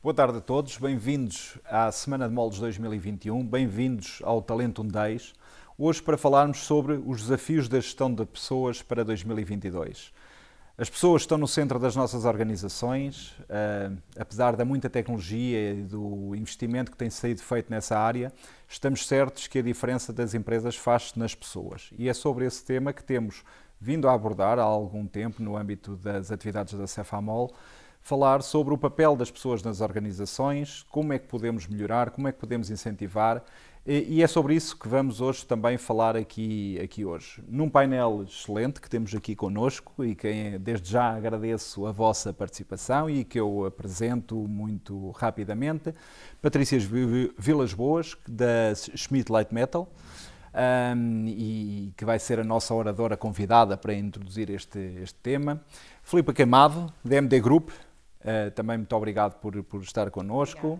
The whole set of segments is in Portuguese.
Boa tarde a todos, bem-vindos à Semana de Moldes 2021, bem-vindos ao Talentum Days. Hoje para falarmos sobre os desafios da gestão de pessoas para 2022. As pessoas estão no centro das nossas organizações, apesar da muita tecnologia e do investimento que tem sido feito nessa área, estamos certos que a diferença das empresas faz-se nas pessoas. E é sobre esse tema que temos vindo a abordar há algum tempo no âmbito das atividades da Cefamol, falar sobre o papel das pessoas nas organizações, como é que podemos melhorar, como é que podemos incentivar, e é sobre isso que vamos hoje também falar aqui hoje. Num painel excelente que temos aqui connosco e que desde já agradeço a vossa participação e que eu apresento muito rapidamente. Patrícia Vilas Boas, da Schmidt Light Metal, e que vai ser a nossa oradora convidada para introduzir este tema. Filipe Queimado, da MD Group, também muito obrigado por estar connosco.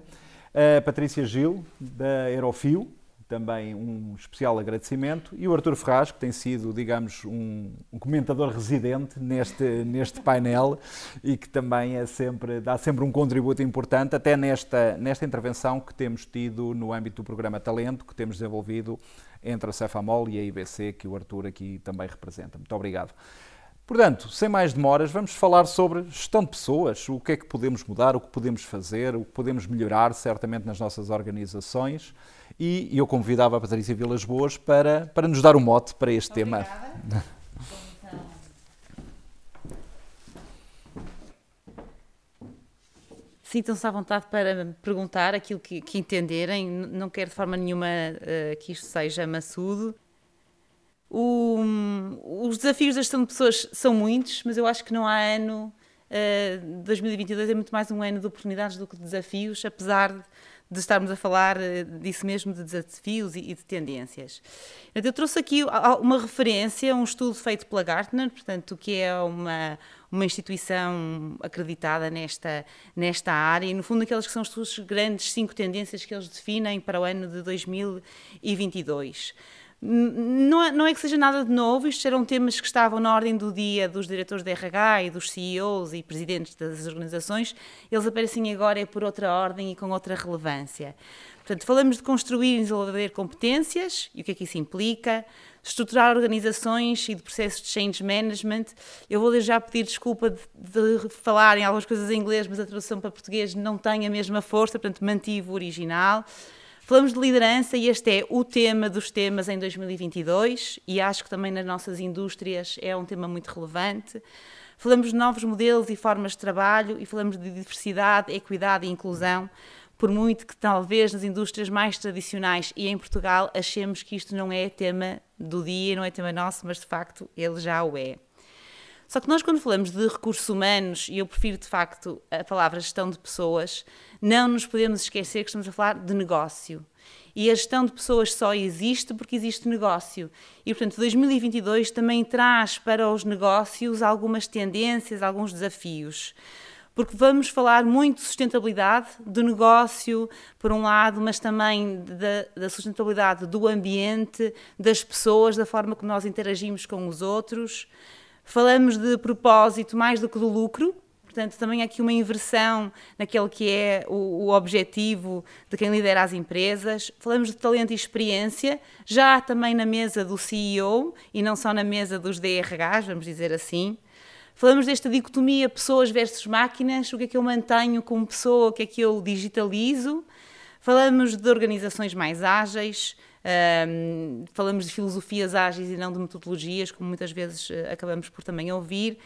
Patrícia Gil, da Aerofio, também um especial agradecimento. E o Artur Ferraz, que tem sido, digamos, um comentador residente neste painel e que também dá sempre um contributo importante, até nesta intervenção que temos tido no âmbito do programa Talento, que temos desenvolvido entre a Cefamol e a IBC, que o Artur aqui também representa. Muito obrigado. Portanto, sem mais demoras, vamos falar sobre gestão de pessoas, o que é que podemos mudar, o que podemos fazer, o que podemos melhorar, certamente, nas nossas organizações. E eu convidava a Patrícia Vilas Boas para nos dar um mote para este tema. Sintam-se à vontade para perguntar aquilo que entenderem. Não quero de forma nenhuma que isto seja maçudo. Os desafios da gestão de pessoas são muitos, mas eu acho que não há ano. 2022 é muito mais um ano de oportunidades do que de desafios, apesar de estarmos a falar disso mesmo, de desafios e de tendências. Eu trouxe aqui uma referência, um estudo feito pela Gartner, portanto, que é uma instituição acreditada nesta área, e no fundo aquelas que são as suas grandes 5 tendências que eles definem para o ano de 2022. Não é que seja nada de novo, estes eram temas que estavam na ordem do dia dos diretores de RH e dos CEOs e presidentes das organizações, eles aparecem agora por outra ordem e com outra relevância. Portanto, falamos de construir e desenvolver competências, e o que é que isso implica, estruturar organizações e de processos de change management. Eu vou já pedir desculpa de falar em algumas coisas em inglês, mas a tradução para português não tem a mesma força, portanto mantive o original. Falamos de liderança e este é o tema dos temas em 2022 e acho que também nas nossas indústrias é um tema muito relevante. Falamos de novos modelos e formas de trabalho e falamos de diversidade, equidade e inclusão, por muito que talvez nas indústrias mais tradicionais e em Portugal achemos que isto não é tema do dia, não é tema nosso, mas de facto ele já o é. Só que nós, quando falamos de recursos humanos, e eu prefiro de facto a palavra gestão de pessoas, não nos podemos esquecer que estamos a falar de negócio. E a gestão de pessoas só existe porque existe negócio. E, portanto, 2022 também traz para os negócios algumas tendências, alguns desafios. Porque vamos falar muito de sustentabilidade, do negócio, por um lado, mas também da sustentabilidade do ambiente, das pessoas, da forma como nós interagimos com os outros. Falamos de propósito mais do que do lucro, portanto também há aqui uma inversão naquele que é o objetivo de quem lidera as empresas. Falamos de talento e experiência, já também na mesa do CEO e não só na mesa dos DRHs, vamos dizer assim. Falamos desta dicotomia pessoas versus máquinas, o que é que eu mantenho como pessoa, o que é que eu digitalizo. Falamos de organizações mais ágeis, falamos de filosofias ágeis e não de metodologias, como muitas vezes acabamos por também ouvir,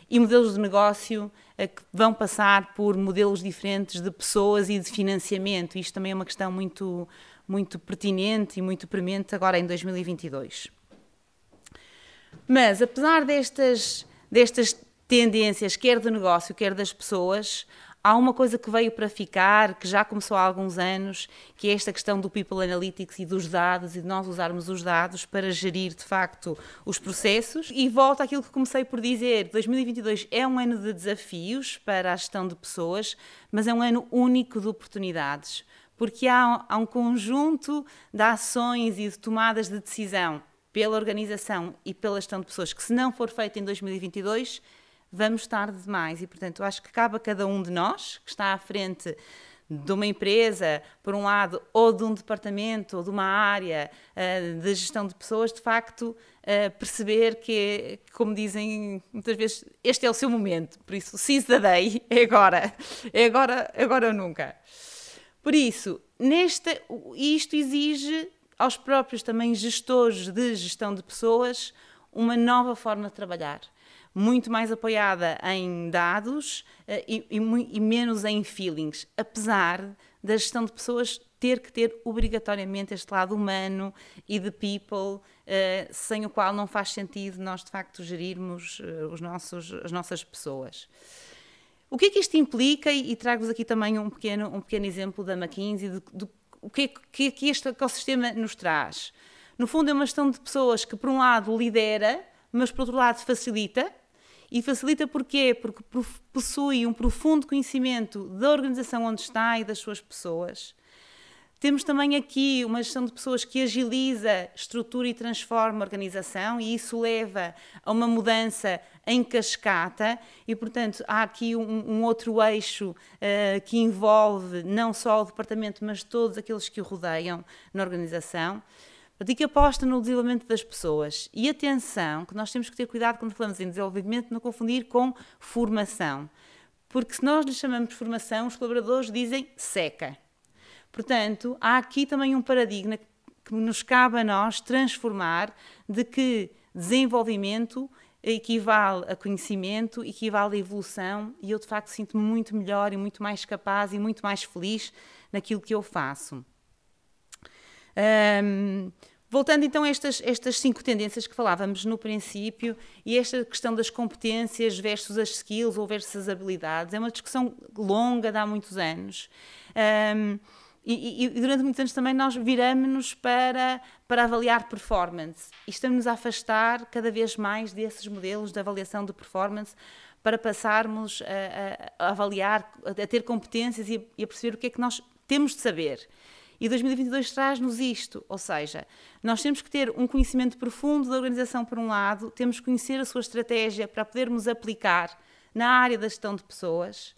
e modelos de negócio que vão passar por modelos diferentes de pessoas e de financiamento. Isto também é uma questão muito, muito pertinente e muito premente agora em 2022. Mas, apesar destas tendências, quer do negócio, quer das pessoas, há uma coisa que veio para ficar, que já começou há alguns anos, que é esta questão do People Analytics e dos dados, e de nós usarmos os dados para gerir, de facto, os processos. E volto àquilo que comecei por dizer, 2022 é um ano de desafios para a gestão de pessoas, mas é um ano único de oportunidades, porque há um conjunto de ações e de tomadas de decisão pela organização e pela gestão de pessoas que, se não for feito em 2022, vamos tarde demais. E, portanto, acho que cabe a cada um de nós, que está à frente de uma empresa, por um lado, ou de um departamento, ou de uma área de gestão de pessoas, de facto, perceber que, como dizem muitas vezes, este é o seu momento. Por isso, seize the day, é agora. É agora ou nunca. Por isso, isto exige aos próprios também gestores de gestão de pessoas uma nova forma de trabalhar. Muito mais apoiada em dados e menos em feelings, apesar da gestão de pessoas ter que ter obrigatoriamente este lado humano e de people, sem o qual não faz sentido nós de facto gerirmos as nossas pessoas. O que é que isto implica? E trago-vos aqui também um pequeno exemplo da McKinsey, o que é que este ecossistema nos traz. No fundo é uma gestão de pessoas que por um lado lidera, mas por outro lado facilita. E facilita porquê? Porque possui um profundo conhecimento da organização onde está e das suas pessoas. Temos também aqui uma gestão de pessoas que agiliza, estrutura e transforma a organização, e isso leva a uma mudança em cascata, e portanto há aqui um outro eixo que envolve não só o departamento, mas todos aqueles que o rodeiam na organização. E que aposta no desenvolvimento das pessoas. E atenção, que nós temos que ter cuidado quando falamos em desenvolvimento, não confundir com formação. Porque se nós lhe chamamos formação, os colaboradores dizem seca. Portanto, há aqui também um paradigma que nos cabe a nós transformar, de que desenvolvimento equivale a conhecimento, equivale a evolução, e eu de facto sinto-me muito melhor e muito mais capaz e muito mais feliz naquilo que eu faço. Voltando então a estas 5 tendências que falávamos no princípio, e esta questão das competências versus as skills ou versus as habilidades, é uma discussão longa de há muitos anos. E durante muitos anos também nós viramos-nos para avaliar performance, e estamos a afastar cada vez mais desses modelos de avaliação de performance para passarmos a avaliar, a ter competências e a perceber o que é que nós temos de saber. E 2022 traz-nos isto, ou seja, nós temos que ter um conhecimento profundo da organização por um lado, temos que conhecer a sua estratégia para podermos aplicar na área da gestão de pessoas,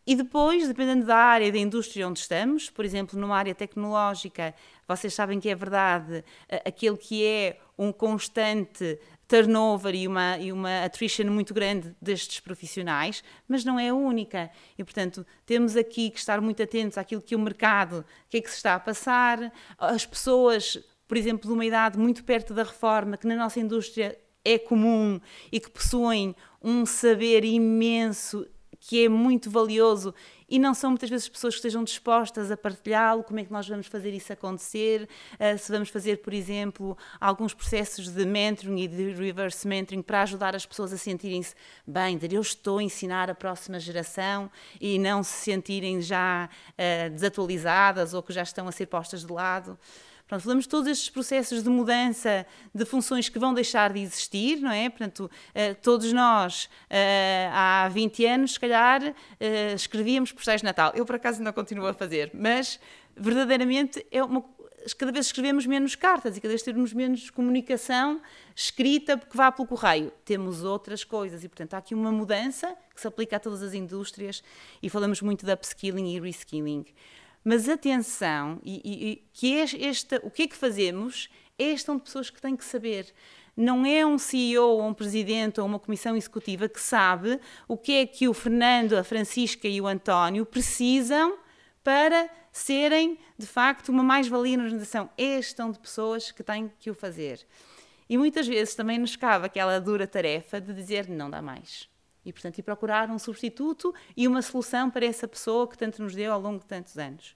e depois, dependendo da área da indústria onde estamos, por exemplo, numa área tecnológica, vocês sabem que é verdade, aquele que é um constante turnover e uma attrition muito grande destes profissionais, mas não é a única. E, portanto, temos aqui que estar muito atentos àquilo que o mercado, o que é que se está a passar, as pessoas, por exemplo, de uma idade muito perto da reforma, que na nossa indústria é comum e que possuem um saber imenso, que é muito valioso, e não são muitas vezes pessoas que estejam dispostas a partilhá-lo. Como é que nós vamos fazer isso acontecer? Se vamos fazer, por exemplo, alguns processos de mentoring e de reverse mentoring para ajudar as pessoas a sentirem-se bem, eu estou a ensinar a próxima geração, e não se sentirem já desatualizadas ou que já estão a ser postas de lado. Portanto, falamos de todos estes processos de mudança de funções que vão deixar de existir, não é? Portanto, todos nós, há 20 anos, se calhar, escrevíamos postais de Natal. Eu, por acaso, ainda continuo a fazer, mas, verdadeiramente, cada vez escrevemos menos cartas e cada vez temos menos comunicação escrita que vá pelo correio. Temos outras coisas e, portanto, há aqui uma mudança que se aplica a todas as indústrias, e falamos muito de upskilling e reskilling. Mas atenção, o que é que fazemos é a gestão de pessoas que têm que saber. Não é um CEO ou um presidente ou uma comissão executiva que sabe o que é que o Fernando, a Francisca e o António precisam para serem, de facto, uma mais-valia na organização. É a gestão de pessoas que têm que o fazer. E muitas vezes também nos cabe aquela dura tarefa de dizer não dá mais. E, portanto, ir procurar um substituto e uma solução para essa pessoa que tanto nos deu ao longo de tantos anos.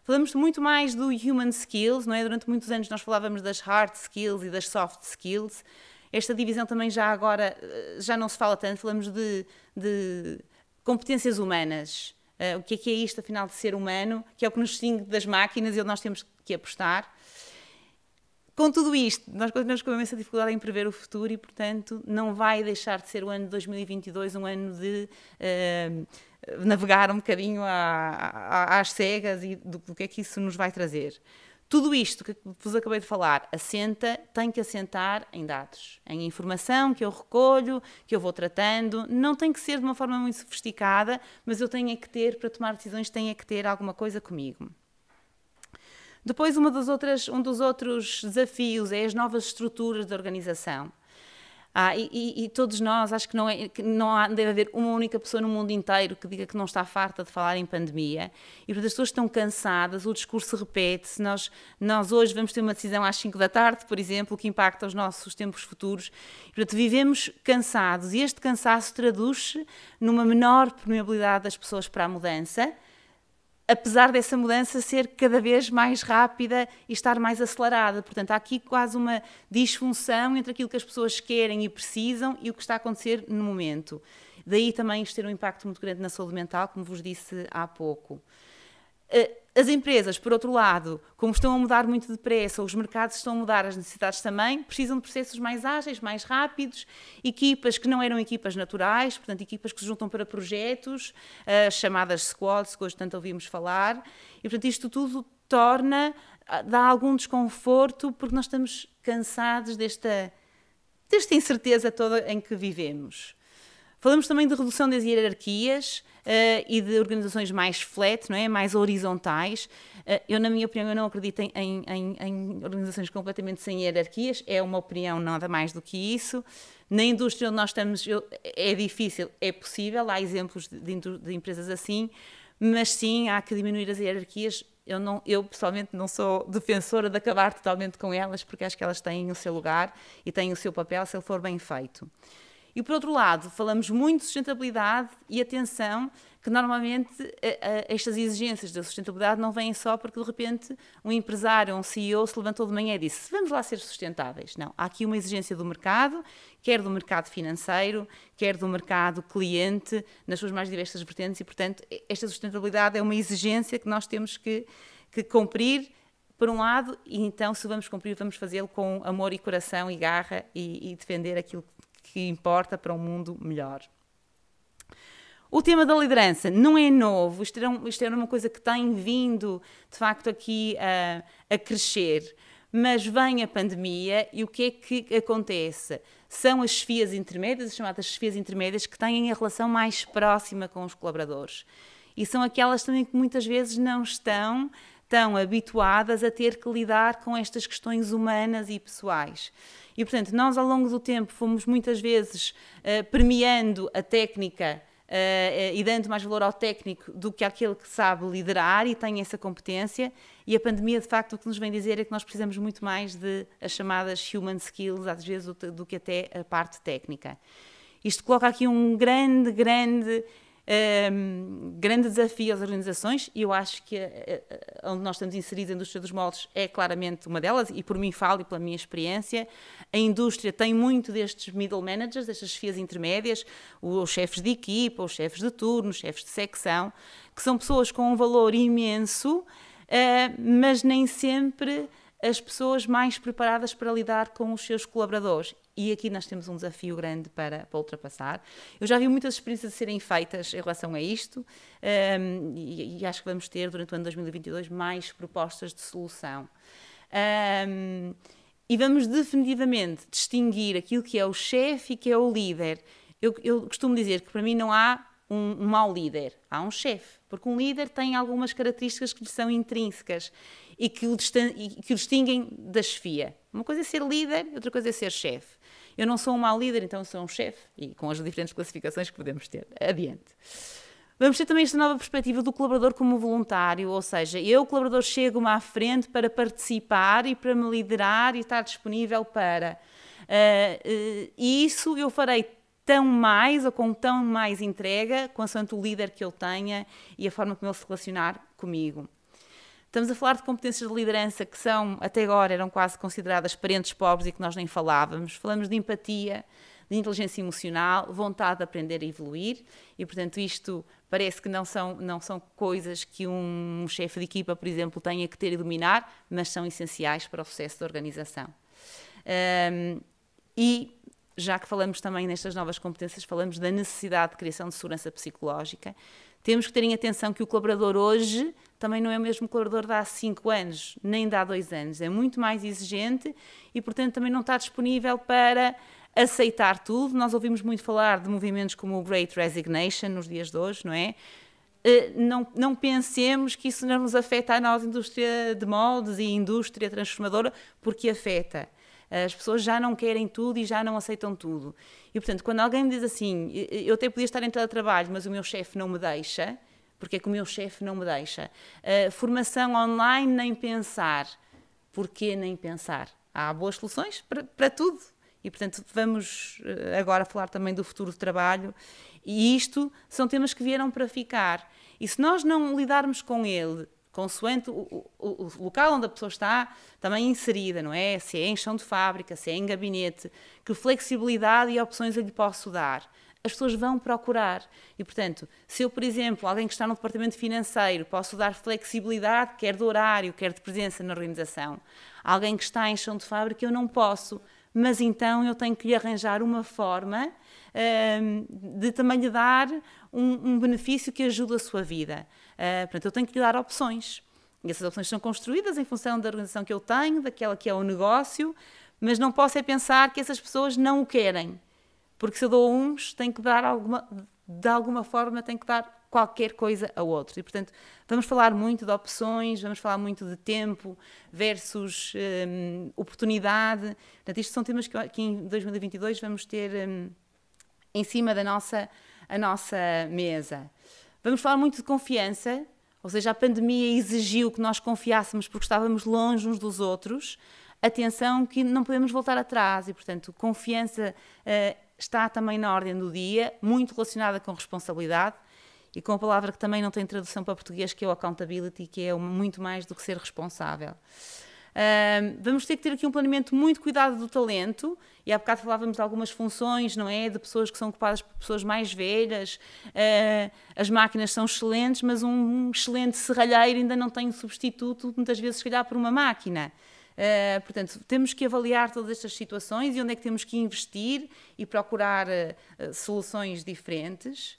Falamos muito mais do human skills, não é? Durante muitos anos nós falávamos das hard skills e das soft skills. Esta divisão também já agora, já não se fala tanto, falamos de competências humanas. O que é isto, afinal, de ser humano, que é o que nos distingue das máquinas e onde nós temos que apostar. Com tudo isto, nós continuamos com imensa dificuldade em prever o futuro e, portanto, não vai deixar de ser o ano de 2022 um ano de navegar um bocadinho às cegas e do que é que isso nos vai trazer. Tudo isto que vos acabei de falar tem que assentar em dados, em informação que eu recolho, que eu vou tratando. Não tem que ser de uma forma muito sofisticada, mas eu tenho que ter, para tomar decisões, tenho que ter alguma coisa comigo. Depois, um dos outros desafios é as novas estruturas de organização. E todos nós, acho que deve haver uma única pessoa no mundo inteiro que diga que não está farta de falar em pandemia. E portanto as pessoas estão cansadas, o discurso repete-se. Nós hoje vamos ter uma decisão às 5 da tarde, por exemplo, que impacta os nossos tempos futuros. E portanto vivemos cansados e este cansaço traduz-se numa menor permeabilidade das pessoas para a mudança, apesar dessa mudança ser cada vez mais rápida e estar mais acelerada. Portanto, há aqui quase uma disfunção entre aquilo que as pessoas querem e precisam e o que está a acontecer no momento. Daí também isto ter um impacto muito grande na saúde mental, como vos disse há pouco. As empresas, por outro lado, como estão a mudar muito depressa, os mercados estão a mudar, as necessidades também, precisam de processos mais ágeis, mais rápidos, equipas que não eram equipas naturais, portanto, equipas que se juntam para projetos, chamadas squads, que hoje tanto ouvimos falar, e, portanto, isto tudo dá algum desconforto, porque nós estamos cansados desta incerteza toda em que vivemos. Falamos também de redução das hierarquias e de organizações mais flat, não é? Mais horizontais. Eu, na minha opinião, eu não acredito em organizações completamente sem hierarquias. É uma opinião, nada mais do que isso. Na indústria onde nós estamos é difícil, é possível. Há exemplos de empresas assim, mas sim, há que diminuir as hierarquias. Eu pessoalmente não sou defensora de acabar totalmente com elas, porque acho que elas têm o seu lugar e têm o seu papel se ele for bem feito. E, por outro lado, falamos muito de sustentabilidade e atenção que normalmente estas exigências da sustentabilidade não vêm só porque, de repente, um empresário, um CEO se levantou de manhã e disse vamos lá ser sustentáveis. Não, há aqui uma exigência do mercado, quer do mercado financeiro, quer do mercado cliente, nas suas mais diversas vertentes e, portanto, esta sustentabilidade é uma exigência que nós temos que cumprir, por um lado, e então, se vamos cumprir, vamos fazê-lo com amor e coração e garra e defender aquilo que importa para um mundo melhor. O tema da liderança não é novo, isto era uma coisa que tem vindo, de facto, aqui a crescer, mas vem a pandemia e o que é que acontece? São as chefias intermédias, as chamadas chefias intermédias, que têm a relação mais próxima com os colaboradores. E são aquelas também que muitas vezes não estão tão habituadas a ter que lidar com estas questões humanas e pessoais. E, portanto, nós ao longo do tempo fomos muitas vezes premiando a técnica e dando mais valor ao técnico do que àquele que sabe liderar e tem essa competência, e a pandemia, de facto, o que nos vem dizer é que nós precisamos muito mais de as chamadas human skills, às vezes, do que até a parte técnica. Isto coloca aqui um grande desafio às organizações, e eu acho que onde nós estamos inseridos, a indústria dos moldes é claramente uma delas, e por mim falo e pela minha experiência. A indústria tem muito destes middle managers, destas chefias intermédias, os chefes de equipa, os chefes de turno, os chefes de secção, que são pessoas com um valor imenso, mas nem sempre as pessoas mais preparadas para lidar com os seus colaboradores. E aqui nós temos um desafio grande para ultrapassar. Eu já vi muitas experiências a serem feitas em relação a isto e acho que vamos ter, durante o ano 2022, mais propostas de solução. E vamos definitivamente distinguir aquilo que é o chefe e que é o líder. Eu costumo dizer que para mim não há um mau líder, há um chefe, porque um líder tem algumas características que lhe são intrínsecas e que o distinguem da chefia. Uma coisa é ser líder, outra coisa é ser chefe. Eu não sou um mau líder, então eu sou um chefe, e com as diferentes classificações que podemos ter. Adiante. Vamos ter também esta nova perspectiva do colaborador como voluntário, ou seja, eu, colaborador, chego-me à frente para participar e para me liderar e estar disponível para. E isso eu farei tão mais ou com tão mais entrega, consoante o líder que eu tenha e a forma como ele se relacionar comigo. Estamos a falar de competências de liderança que até agora eram quase consideradas parentes pobres e que nós nem falávamos. Falamos de empatia, de inteligência emocional, vontade de aprender a evoluir e, portanto, isto parece que não são coisas que um chefe de equipa, por exemplo, tenha que ter e dominar, mas são essenciais para o sucesso da organização. E já que falamos também nestas novas competências, falamos da necessidade de criação de segurança psicológica. Temos que ter em atenção que o colaborador hoje também não é o mesmo colaborador de há 5 anos, nem de há 2 anos. É muito mais exigente e, portanto, também não está disponível para aceitar tudo. Nós ouvimos muito falar de movimentos como o Great Resignation nos dias de hoje, não é? Não pensemos que isso não nos afeta a nós, indústria de moldes e indústria transformadora, porque afeta. As pessoas já não querem tudo e já não aceitam tudo. E, portanto, quando alguém me diz assim, eu até podia estar em teletrabalho, mas o meu chefe não me deixa, porque é que o meu chefe não me deixa? Formação online, nem pensar. Porquê nem pensar? Há boas soluções para tudo. E, portanto, vamos agora falar também do futuro do trabalho. E isto são temas que vieram para ficar. E se nós não lidarmos com ele, consoante o local onde a pessoa está também inserida, não é? Se é em chão de fábrica, se é em gabinete, que flexibilidade e opções eu lhe posso dar? As pessoas vão procurar. E, portanto, se eu, por exemplo, alguém que está no departamento financeiro, posso dar flexibilidade, quer de horário, quer de presença na organização. Alguém que está em chão de fábrica, eu não posso. Mas então eu tenho que lhe arranjar uma forma de também lhe dar um benefício que ajude a sua vida. Portanto, eu tenho que lhe dar opções. E essas opções são construídas em função da organização que eu tenho, daquela que é o negócio, mas não posso é pensar que essas pessoas não o querem. Porque se eu dou uns, tenho que dar de alguma forma, tenho que dar qualquer coisa a outros. E, portanto, vamos falar muito de opções, vamos falar muito de tempo versus oportunidade. Portanto, isto são temas que em 2022 vamos ter em cima da nossa mesa. Vamos falar muito de confiança, ou seja, a pandemia exigiu que nós confiássemos porque estávamos longe uns dos outros. Atenção que não podemos voltar atrás e, portanto, confiança está também na ordem do dia, muito relacionada com responsabilidade e com a palavra que também não tem tradução para português, que é o accountability, que é muito mais do que ser responsável. Vamos ter que ter aqui um planeamento muito cuidado do talento, e há bocado falávamos de algumas funções, não é? De pessoas que são ocupadas por pessoas mais velhas, as máquinas são excelentes, mas um excelente serralheiro ainda não tem um substituto, muitas vezes, se calhar, por uma máquina. Portanto, temos que avaliar todas estas situações e onde é que temos que investir e procurar soluções diferentes.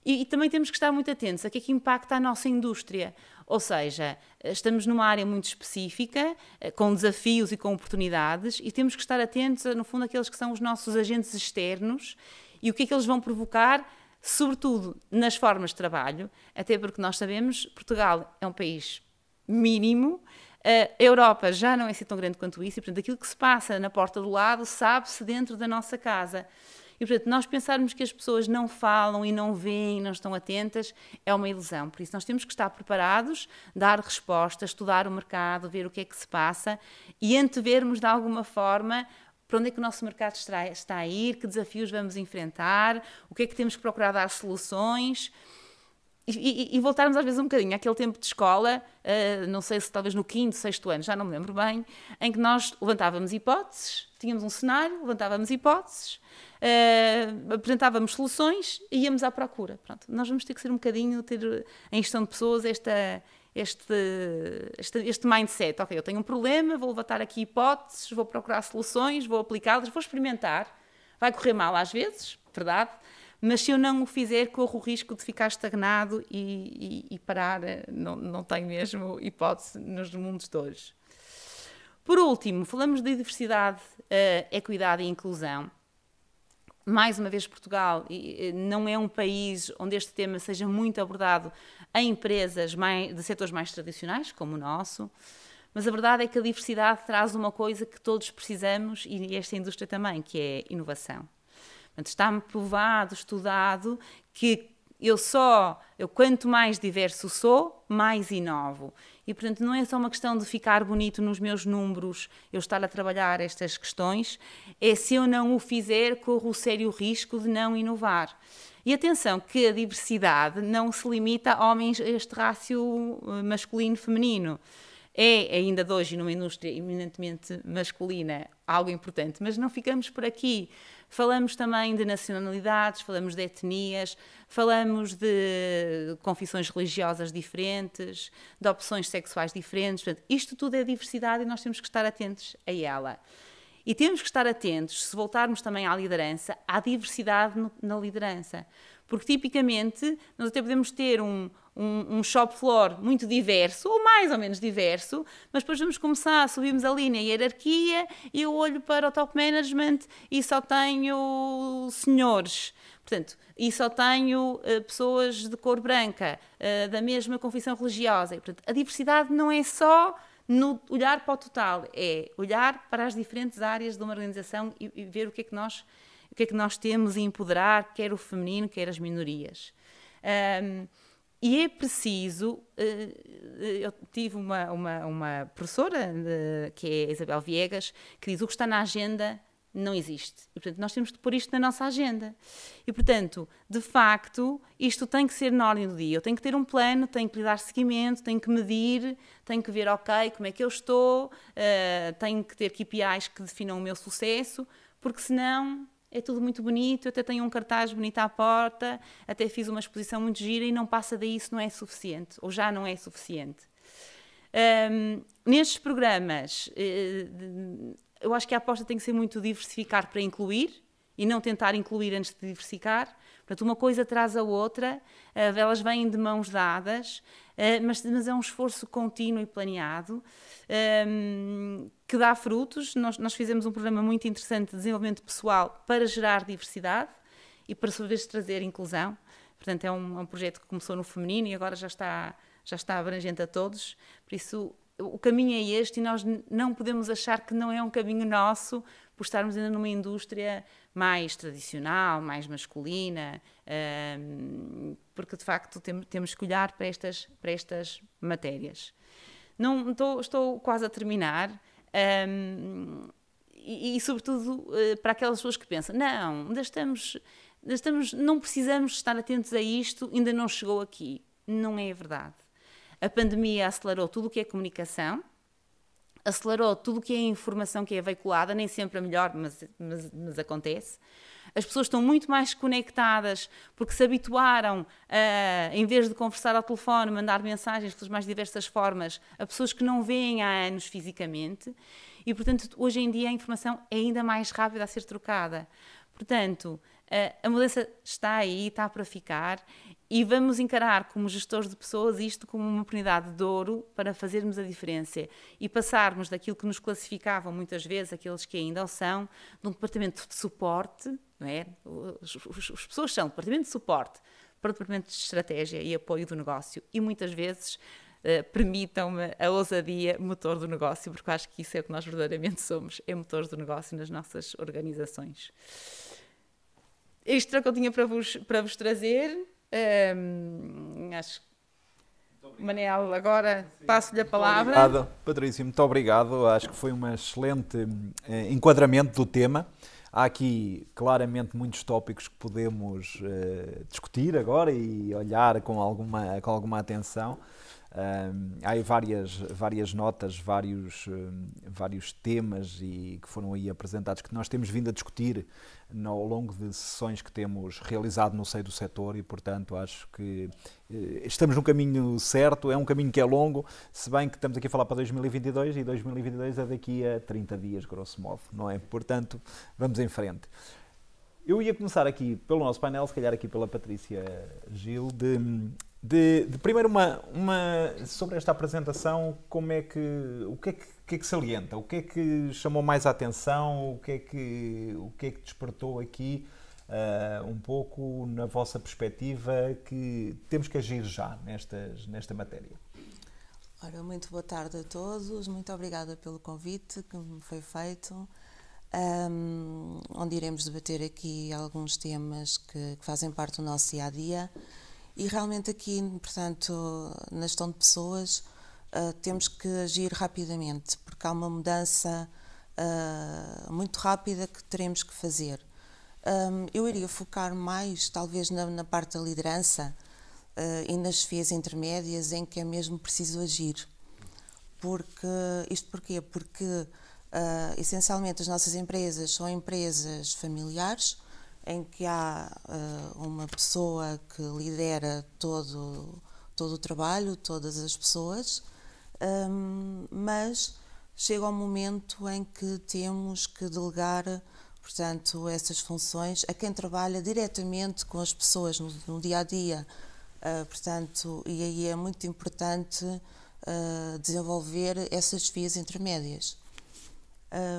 E também temos que estar muito atentos a que é que impacta a nossa indústria. Ou seja, estamos numa área muito específica, com desafios e com oportunidades, e temos que estar atentos, no fundo, àqueles que são os nossos agentes externos e o que é que eles vão provocar, sobretudo nas formas de trabalho, até porque nós sabemos que Portugal é um país mínimo, a Europa já não é assim tão grande quanto isso, e, portanto, aquilo que se passa na porta do lado sabe-se dentro da nossa casa. E, portanto, nós pensarmos que as pessoas não falam e não veem, não estão atentas, é uma ilusão. Por isso, nós temos que estar preparados, dar respostas, estudar o mercado, ver o que é que se passa e antevermos, de alguma forma, para onde é que o nosso mercado está a ir, que desafios vamos enfrentar, o que é que temos que procurar dar soluções. E voltarmos às vezes um bocadinho àquele tempo de escola, não sei se talvez no 5º, 6º ano, já não me lembro bem, em que nós levantávamos hipóteses, tínhamos um cenário, levantávamos hipóteses, apresentávamos soluções e íamos à procura. Pronto, nós vamos ter que ser um bocadinho, ter em gestão de pessoas este mindset. Ok, eu tenho um problema, vou levantar aqui hipóteses, vou procurar soluções, vou aplicá-las, vou experimentar. Vai correr mal às vezes, verdade? Mas se eu não o fizer, corro o risco de ficar estagnado e parar. Não tenho mesmo hipótese nos mundos de hoje. Por último, falamos de diversidade, equidade e inclusão. Mais uma vez, Portugal não é um país onde este tema seja muito abordado em empresas de setores mais tradicionais, como o nosso, mas a verdade é que a diversidade traz uma coisa que todos precisamos, e esta indústria também, que é inovação. Portanto, está-me provado, estudado, que eu quanto mais diverso sou, mais inovo. E, portanto, não é só uma questão de ficar bonito nos meus números, eu estar a trabalhar estas questões, é se eu não o fizer, corro o sério risco de não inovar. E atenção, que a diversidade não se limita a homens, este rácio masculino-feminino. É ainda de hoje, numa indústria eminentemente masculina, algo importante, mas não ficamos por aqui. Falamos também de nacionalidades, falamos de etnias, falamos de confissões religiosas diferentes, de opções sexuais diferentes. Portanto, isto tudo é diversidade e nós temos que estar atentos a ela. E temos que estar atentos, se voltarmos também à liderança, à diversidade na liderança. Porque, tipicamente, nós até podemos ter um shop floor muito diverso, ou mais ou menos diverso, mas depois vamos começar, subimos ali na hierarquia e eu olho para o top management e só tenho senhores. Portanto, e só tenho pessoas de cor branca, da mesma confissão religiosa. E, portanto, a diversidade não é só no olhar para o total, é olhar para as diferentes áreas de uma organização e ver o que é que nós temos e empoderar, quer o feminino, quer as minorias. E é preciso, eu tive uma professora, que é a Isabel Viegas, que diz: o que está na agenda não existe. E, portanto, nós temos de pôr isto na nossa agenda. E, portanto, de facto, isto tem que ser na ordem do dia. Eu tenho que ter um plano, tenho que lhe dar seguimento, tenho que medir, tenho que ver, ok, como é que eu estou, tenho que ter KPIs que definam o meu sucesso, porque senão é tudo muito bonito, eu até tenho um cartaz bonito à porta, até fiz uma exposição muito gira e não passa daí, isso não é suficiente, ou já não é suficiente. Nestes programas, eu acho que a aposta tem que ser muito diversificar para incluir e não tentar incluir antes de diversificar. Portanto, uma coisa traz a outra, elas vêm de mãos dadas, mas é um esforço contínuo e planeado que dá frutos. Nós fizemos um programa muito interessante de desenvolvimento pessoal para gerar diversidade e para, sua vez, trazer inclusão. Portanto, é um projeto que começou no feminino e agora já está abrangente a todos. Por isso, o caminho é este e nós não podemos achar que não é um caminho nosso por estarmos ainda numa indústria mais tradicional, mais masculina, porque de facto temos que olhar para estas matérias. Não, estou quase a terminar e sobretudo para aquelas pessoas que pensam, não, não precisamos estar atentos a isto, ainda não chegou aqui. Não é verdade. A pandemia acelerou tudo o que é comunicação, acelerou tudo o que é informação que é veiculada, nem sempre a melhor, mas acontece. As pessoas estão muito mais conectadas porque se habituaram a, em vez de conversar ao telefone, mandar mensagens pelas mais diversas formas a pessoas que não veem há anos fisicamente e, portanto, hoje em dia a informação é ainda mais rápida a ser trocada. Portanto, a mudança está aí, está para ficar e vamos encarar como gestores de pessoas isto como uma oportunidade de ouro para fazermos a diferença e passarmos daquilo que nos classificavam muitas vezes, aqueles que ainda o são, de um departamento de suporte, não é? As pessoas são departamento de suporte para o departamento de estratégia e apoio do negócio e muitas vezes permitam-me a ousadia motor do negócio, porque eu acho que isso é o que nós verdadeiramente somos, é motores do negócio nas nossas organizações. Isto era o que eu tinha para vos trazer. Acho que Manel, agora passo-lhe a palavra. Obrigado, Patrícia, muito obrigado. Acho que foi um excelente enquadramento do tema. Há aqui claramente muitos tópicos que podemos discutir agora e olhar com alguma atenção. Há aí várias notas, vários temas que foram aí apresentados que nós temos vindo a discutir ao longo de sessões que temos realizado no seio do setor e, portanto, acho que estamos no caminho certo, é um caminho que é longo, se bem que estamos aqui a falar para 2022 e 2022 é daqui a 30 dias, grosso modo, não é? Portanto, vamos em frente. Eu ia começar aqui pelo nosso painel, se calhar aqui pela Patrícia Gil, de primeiro sobre esta apresentação, o que é que salienta, o que é que chamou mais a atenção, o que é que despertou aqui um pouco na vossa perspectiva que temos que agir já nesta matéria? Ora, muito boa tarde a todos, muito obrigada pelo convite que me foi feito, onde iremos debater aqui alguns temas que fazem parte do nosso dia-a-dia. E realmente aqui, portanto, na gestão de pessoas, temos que agir rapidamente, porque há uma mudança muito rápida que teremos que fazer. Eu iria focar mais, talvez, na parte da liderança e nas chefias intermédias, em que é mesmo preciso agir. Isto porquê? Porque, essencialmente, as nossas empresas são empresas familiares, em que há uma pessoa que lidera todo o trabalho, todas as pessoas, mas chega um momento em que temos que delegar, portanto, essas funções a quem trabalha diretamente com as pessoas no dia-a-dia. Portanto, e aí é muito importante desenvolver essas vias intermédias.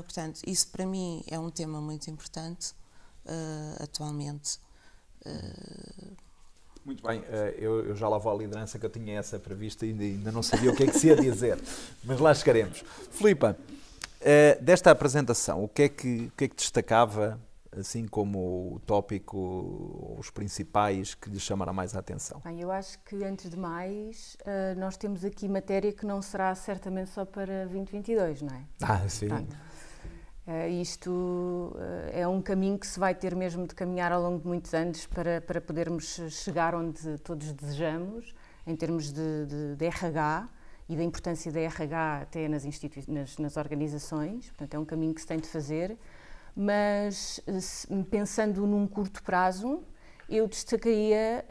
Portanto, isso para mim é um tema muito importante atualmente. Muito bem, eu já lá vou à liderança, que eu tinha essa prevista e ainda não sabia o que é que se ia dizer, mas lá chegaremos. Filipa, desta apresentação, o que é que destacava, assim como o tópico, os principais que lhe chamaram mais a atenção? Bem, eu acho que, antes de mais, nós temos aqui matéria que não será certamente só para 2022, não é? Sim. Portanto, isto é um caminho que se vai ter mesmo de caminhar ao longo de muitos anos para podermos chegar onde todos desejamos, em termos de RH e da importância da RH até nas organizações. Portanto, é um caminho que se tem de fazer, mas pensando num curto prazo, eu destacaria,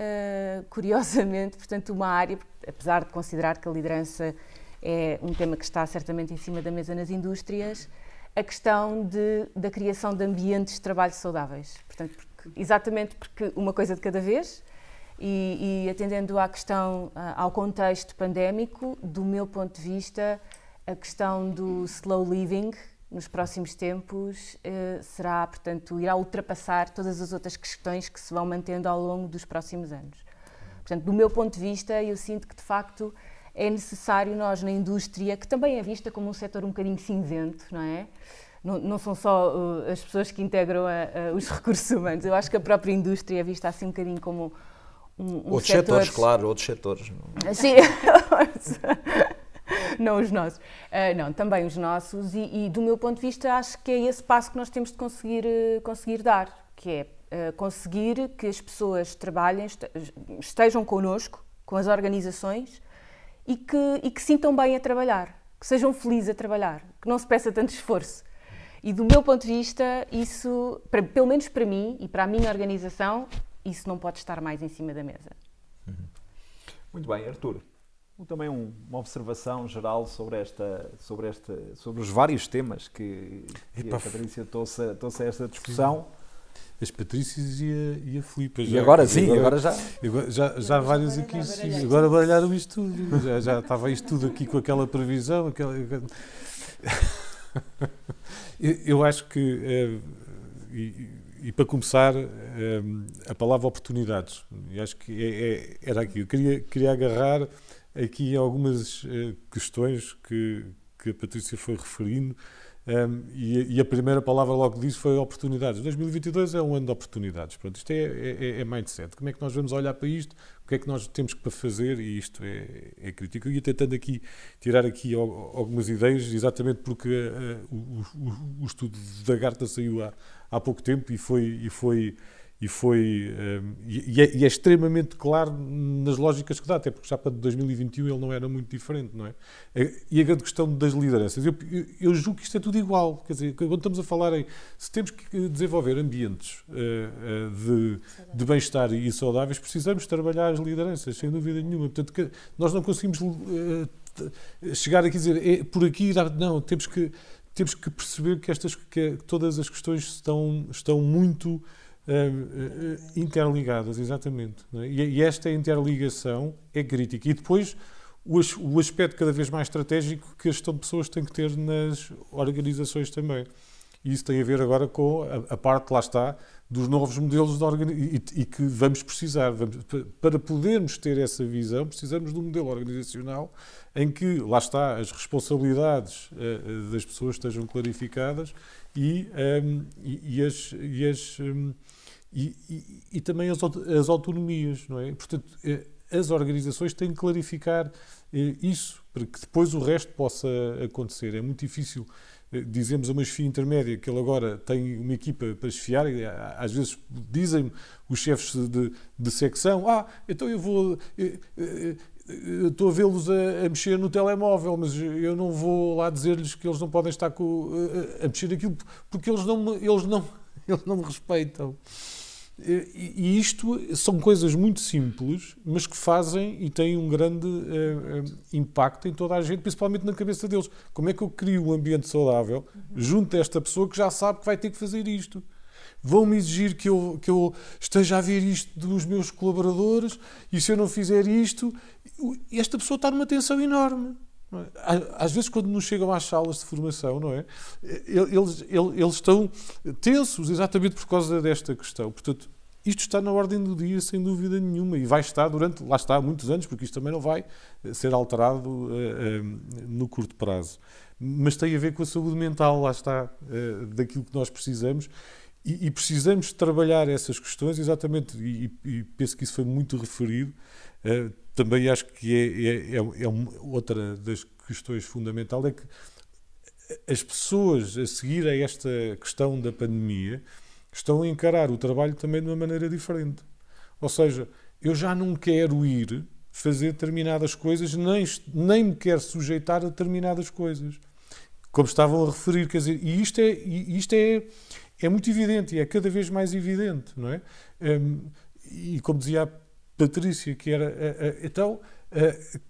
curiosamente, portanto, uma área, apesar de considerar que a liderança é um tema que está certamente em cima da mesa nas indústrias, a questão da criação de ambientes de trabalho saudáveis. Portanto, exatamente porque uma coisa de cada vez, e atendendo à questão, ao contexto pandémico, do meu ponto de vista, a questão do slow living nos próximos tempos será, portanto, irá ultrapassar todas as outras questões que se vão mantendo ao longo dos próximos anos. Portanto, do meu ponto de vista, eu sinto que, de facto, é necessário nós, na indústria, que também é vista como um setor um bocadinho cinzento, não é? Não são só as pessoas que integram os recursos humanos, eu acho que a própria indústria é vista assim um bocadinho como outros setores, claro, outros setores. Sim, não os nossos. Não, também os nossos, e do meu ponto de vista acho que é esse passo que nós temos de conseguir dar, que é conseguir que as pessoas trabalhem, estejam connosco, com as organizações, e que sintam bem a trabalhar, que sejam felizes a trabalhar, que não se peça tanto esforço. E do meu ponto de vista, isso, pelo menos para mim e para a minha organização, isso não pode estar mais em cima da mesa. Muito bem, Artur. Também uma observação geral sobre os vários temas que a Patrícia trouxe a esta discussão. As Patrícias e a Filipa. E agora sim, agora já. Já vários aqui, agora baralharam isto tudo. Já estava isto tudo aqui com aquela previsão. Eu acho que, e para começar, a palavra oportunidades. Eu acho que era aqui. Eu queria agarrar aqui algumas questões que a Patrícia foi referindo. E a primeira palavra logo disse foi oportunidades. 2022 é um ano de oportunidades. Pronto, isto é mindset. Como é que nós vamos olhar para isto? O que é que nós temos para fazer? E isto é crítico. Eu ia tentando aqui tirar aqui algumas ideias, exatamente porque o estudo da Gartner saiu há pouco tempo e é extremamente claro nas lógicas que dá, até porque já para 2021 ele não era muito diferente, não é? E a grande questão das lideranças, eu julgo que isto é tudo igual, quer dizer, quando estamos a falar se temos que desenvolver ambientes de bem-estar e saudáveis, precisamos trabalhar as lideranças, sem dúvida nenhuma. Portanto, nós não conseguimos chegar aqui e dizer, por aqui, não, temos que perceber que todas as questões estão muito interligadas, exatamente. Não é? E esta interligação é crítica. E depois o aspecto cada vez mais estratégico que a gestão de pessoas tem que ter nas organizações também. E isso tem a ver agora com a parte, lá está, dos novos modelos de organização e que vamos precisar. Para podermos ter essa visão, precisamos de um modelo organizacional em que, lá está, as responsabilidades das pessoas estejam clarificadas e também as autonomias, não é? Portanto, as organizações têm que clarificar isso para que depois o resto possa acontecer. É muito difícil dizemos a uma chefia intermédia que ele agora tem uma equipa para chefiar, e às vezes dizem-me os chefes de secção, então eu estou a vê-los a mexer no telemóvel, mas eu não vou lá dizer-lhes que eles não podem estar a mexer aquilo, porque eles não me respeitam. E isto são coisas muito simples, mas que fazem e têm um grande impacto em toda a gente, principalmente na cabeça deles. Como é que eu crio um ambiente saudável junto a esta pessoa que já sabe que vai ter que fazer isto? Vão-me exigir que eu esteja a ver isto dos meus colaboradores e se eu não fizer isto, esta pessoa está numa tensão enorme. Às vezes, quando nos chegam às salas de formação, não é? Eles estão tensos exatamente por causa desta questão. Portanto, isto está na ordem do dia, sem dúvida nenhuma, e vai estar durante, lá está, muitos anos, porque isto também não vai ser alterado no curto prazo. Mas tem a ver com a saúde mental, lá está, daquilo que nós precisamos, e precisamos trabalhar essas questões, exatamente, e penso que isso foi muito referido. Também acho que outra das questões fundamentais é que as pessoas, a seguir a esta questão da pandemia, estão a encarar o trabalho também de uma maneira diferente. Ou seja, eu já não quero ir fazer determinadas coisas, nem me quero sujeitar a determinadas coisas. Como estavam a referir, quer dizer, e isto é muito evidente, e é cada vez mais evidente, não é? E como dizia a Patrícia, que era... Então,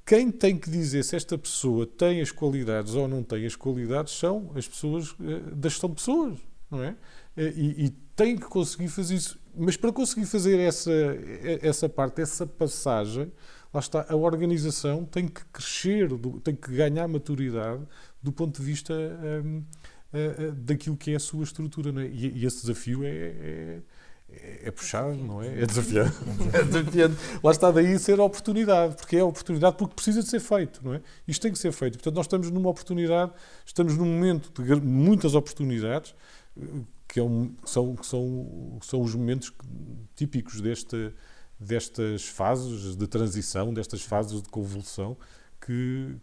quem tem que dizer se esta pessoa tem as qualidades ou não tem as qualidades são as pessoas da gestão de pessoas, não é? E tem que conseguir fazer isso. Mas para conseguir fazer essa parte, essa passagem, lá está, a organização tem que crescer, tem que ganhar maturidade do ponto de vista daquilo que é a sua estrutura, não é? E esse desafio é puxado, não é? É desafiante. É desafiante. Lá está daí ser a oportunidade, porque é a oportunidade, porque precisa de ser feito, não é? Isto tem que ser feito. Portanto, nós estamos numa oportunidade, estamos num momento de muitas oportunidades, que são os momentos típicos destas fases de transição, destas fases de convulsão, que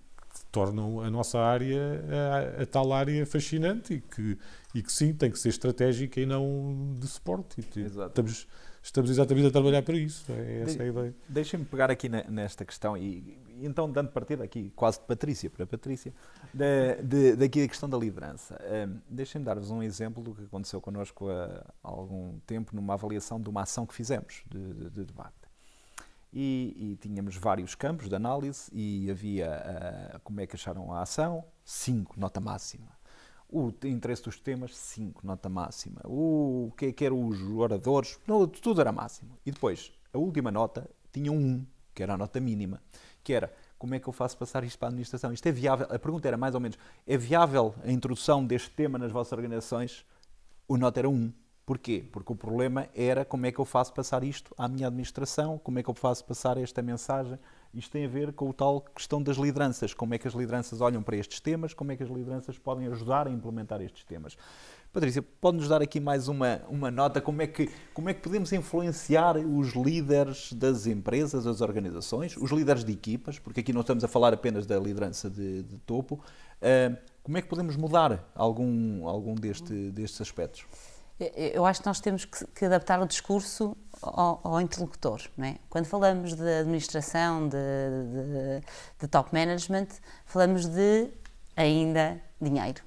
tornam a nossa área a tal área fascinante e que sim, tem que ser estratégica e não de suporte. Estamos exatamente a trabalhar para isso. Essa é a ideia. Deixem-me pegar aqui nesta questão e então dando partida aqui quase de Patrícia para Patrícia, daqui a questão da liderança. Deixem-me dar-vos um exemplo do que aconteceu connosco há algum tempo numa avaliação de uma ação que fizemos de debate. E tínhamos vários campos de análise e havia como é que acharam a ação, 5, nota máxima. O interesse dos temas, 5, nota máxima. O que eram os oradores, tudo era máximo. E depois, a última nota tinha um 1, que era a nota mínima, que era como é que eu faço passar isto para a administração? Isto é viável? A pergunta era mais ou menos, é viável a introdução deste tema nas vossas organizações? O nota era 1. Porquê? Porque o problema era como é que eu faço passar isto à minha administração, como é que eu faço passar esta mensagem. Isto tem a ver com a tal questão das lideranças, como é que as lideranças olham para estes temas, como é que as lideranças podem ajudar a implementar estes temas. Patrícia, pode-nos dar aqui mais uma nota, como é que podemos influenciar os líderes das empresas, das organizações, os líderes de equipas, porque aqui não estamos a falar apenas da liderança de topo, como é que podemos mudar algum destes aspectos? Eu acho que nós temos que adaptar o discurso ao interlocutor, não é? Quando falamos de administração, de top management, falamos de ainda dinheiro,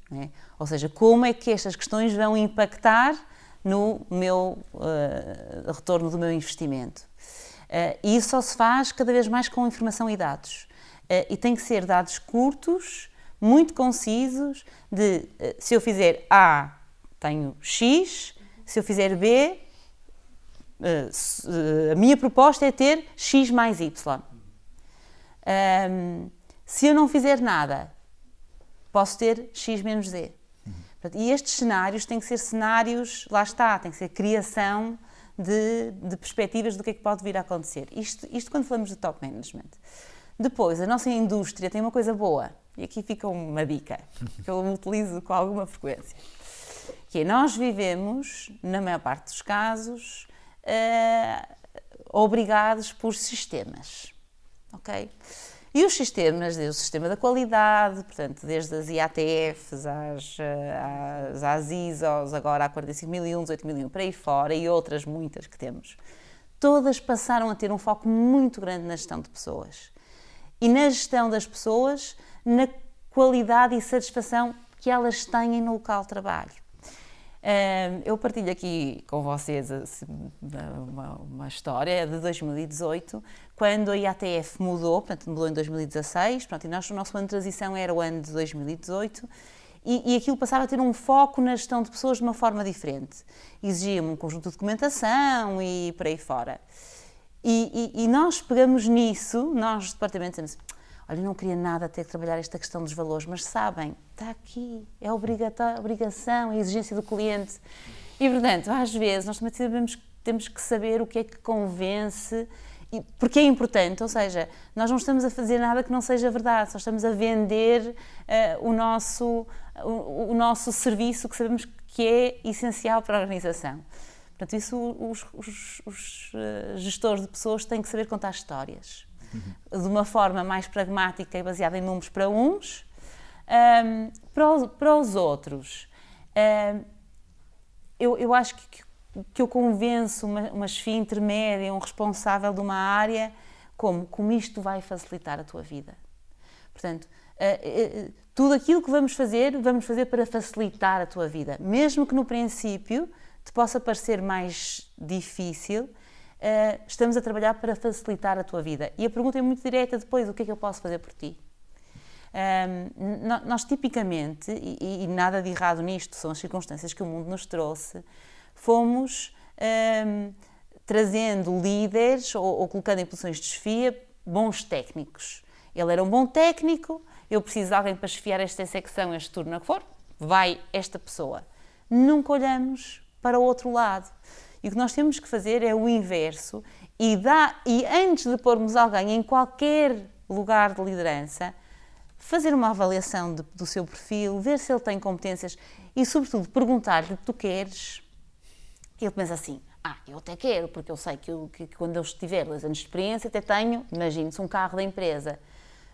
não é? Ou seja, como é que estas questões vão impactar no meu retorno do meu investimento. E isso só se faz cada vez mais com informação e dados. E tem que ser dados curtos, muito concisos, de se eu fizer A, tenho X, se eu fizer B, a minha proposta é ter X mais Y. Se eu não fizer nada, posso ter X menos Z. E estes cenários têm que ser cenários, lá está, tem que ser criação de perspectivas do que é que pode vir a acontecer. Isto quando falamos de top management. Depois, a nossa indústria tem uma coisa boa, e aqui fica uma dica, que eu utilizo com alguma frequência, que é nós vivemos, na maior parte dos casos, obrigados por sistemas, ok? E os sistemas, desde o sistema da qualidade, portanto, desde as IATFs, às ISOs, agora há 45001, 18001, para aí fora, e outras muitas que temos, todas passaram a ter um foco muito grande na gestão de pessoas. E na gestão das pessoas, na qualidade e satisfação que elas têm no local de trabalho. Eu partilho aqui com vocês uma história de 2018, quando a IATF mudou, portanto mudou em 2016, portanto, e o nosso ano de transição era o ano de 2018, e aquilo passava a ter um foco na gestão de pessoas de uma forma diferente. Exigia-me um conjunto de documentação e por aí fora. E nós pegamos nisso, nós, departamento, dizemos, olha, eu não queria nada ter que trabalhar esta questão dos valores, mas sabem, está aqui, é a obrigação, a exigência do cliente. E, portanto, às vezes, nós também temos que saber o que é que convence, porque é importante, ou seja, nós não estamos a fazer nada que não seja verdade, só estamos a vender o nosso serviço que sabemos que é essencial para a organização. Portanto, isso os gestores de pessoas têm que saber contar histórias. De uma forma mais pragmática e baseada em números para uns, para os outros. Eu acho que eu convenço uma chefia intermédia, um responsável de uma área, como isto vai facilitar a tua vida. Portanto, tudo aquilo que vamos fazer para facilitar a tua vida. Mesmo que no princípio te possa parecer mais difícil, estamos a trabalhar para facilitar a tua vida. E a pergunta é muito direta depois, o que é que eu posso fazer por ti? Nós tipicamente, e nada de errado nisto, são as circunstâncias que o mundo nos trouxe, fomos trazendo líderes ou colocando em posições de chefia bons técnicos. Ele era um bom técnico, eu preciso de alguém para chefiar esta secção, este turno que for, vai esta pessoa. Nunca olhamos para o outro lado. E o que nós temos que fazer é o inverso e antes de pormos alguém em qualquer lugar de liderança, fazer uma avaliação do seu perfil, ver se ele tem competências e, sobretudo, perguntar-lhe o que tu queres. Ele pensa assim, eu até quero, porque eu sei que quando eu tiver 2 anos de experiência até tenho, imagine-se, um carro da empresa.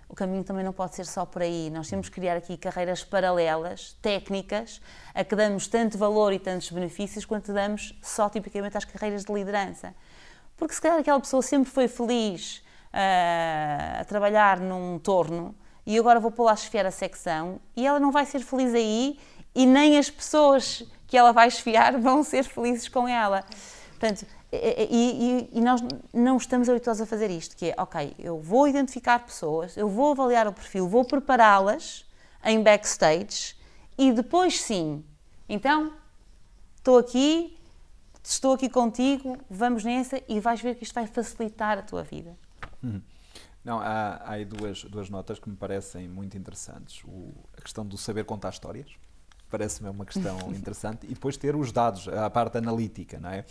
O caminho também não pode ser só por aí. Nós temos que criar aqui carreiras paralelas, técnicas, a que damos tanto valor e tantos benefícios quanto damos só tipicamente às carreiras de liderança. Porque se calhar aquela pessoa sempre foi feliz a trabalhar num torno e agora vou pô-la a chefiar a secção e ela não vai ser feliz aí e nem as pessoas que ela vai chefiar vão ser felizes com ela. Portanto, e nós não estamos habituados a fazer isto, que é, ok, eu vou identificar pessoas, eu vou avaliar o perfil, vou prepará-las em backstage e depois sim, então, estou aqui contigo, vamos nessa e vais ver que isto vai facilitar a tua vida. Não, há aí duas notas que me parecem muito interessantes. A questão do saber contar histórias, parece-me uma questão interessante, e depois ter os dados, a parte analítica, não é?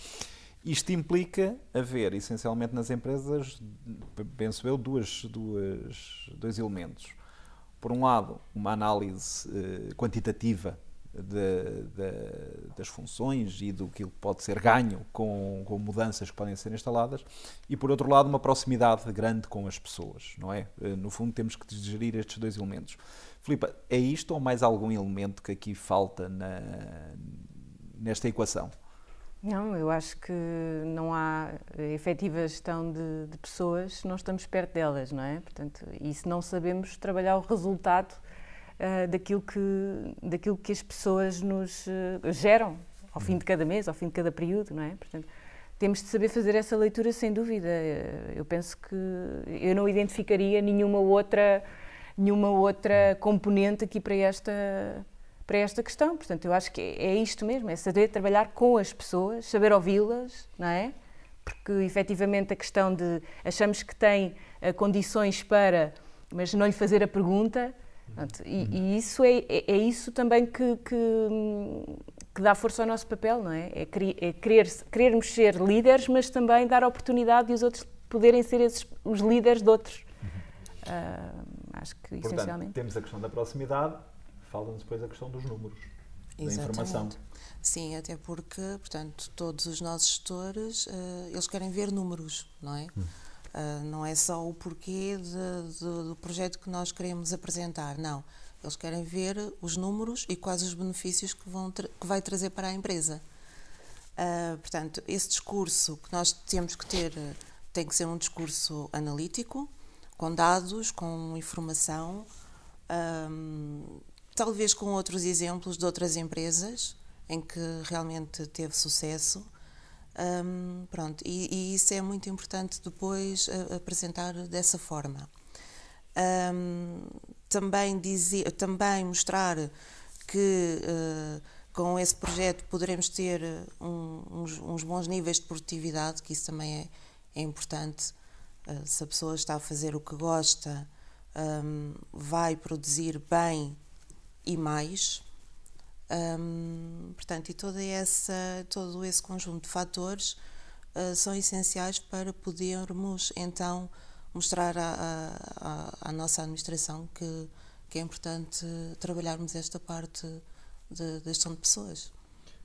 Isto implica haver, essencialmente nas empresas, penso eu, dois elementos. Por um lado, uma análise quantitativa das funções e do que pode ser ganho com mudanças que podem ser instaladas, e por outro lado, uma proximidade grande com as pessoas, não é? No fundo, temos que gerir estes 2 elementos. Filipa, é isto ou mais algum elemento que aqui falta nesta equação? Não, eu acho que não há efetiva gestão de pessoas se não estamos perto delas, não é? Portanto, e se não sabemos trabalhar o resultado daquilo que as pessoas nos geram ao fim de cada mês, ao fim de cada período, não é? Portanto, temos de saber fazer essa leitura sem dúvida. Eu penso que eu não identificaria nenhuma outra componente aqui para esta questão. Portanto, eu acho que é isto mesmo, é saber trabalhar com as pessoas, saber ouvi-las, não é? Porque, efetivamente, a questão de achamos que tem condições para, mas não lhe fazer a pergunta, portanto, e isso é isso também que dá força ao nosso papel, não é? É querermos ser líderes, mas também dar a oportunidade de os outros poderem ser os líderes de outros. Acho que, portanto, essencialmente. Temos a questão da proximidade, fala-nos depois a questão dos números, da informação. Sim, até porque, portanto, todos os nossos gestores, eles querem ver números, não é? Não é só o porquê do projeto que nós queremos apresentar, não. Eles querem ver os números e quais os benefícios que vai trazer para a empresa. Portanto, esse discurso que nós temos que ter tem que ser um discurso analítico, com dados, com informação, talvez com outros exemplos de outras empresas em que realmente teve sucesso. Pronto, e isso é muito importante depois apresentar dessa forma. Também mostrar que com esse projeto poderemos ter uns bons níveis de produtividade, que isso também é importante. Se a pessoa está a fazer o que gosta, vai produzir bem e mais. Portanto, e todo esse conjunto de fatores são essenciais para podermos então mostrar à nossa administração que é importante trabalharmos esta parte da gestão de pessoas.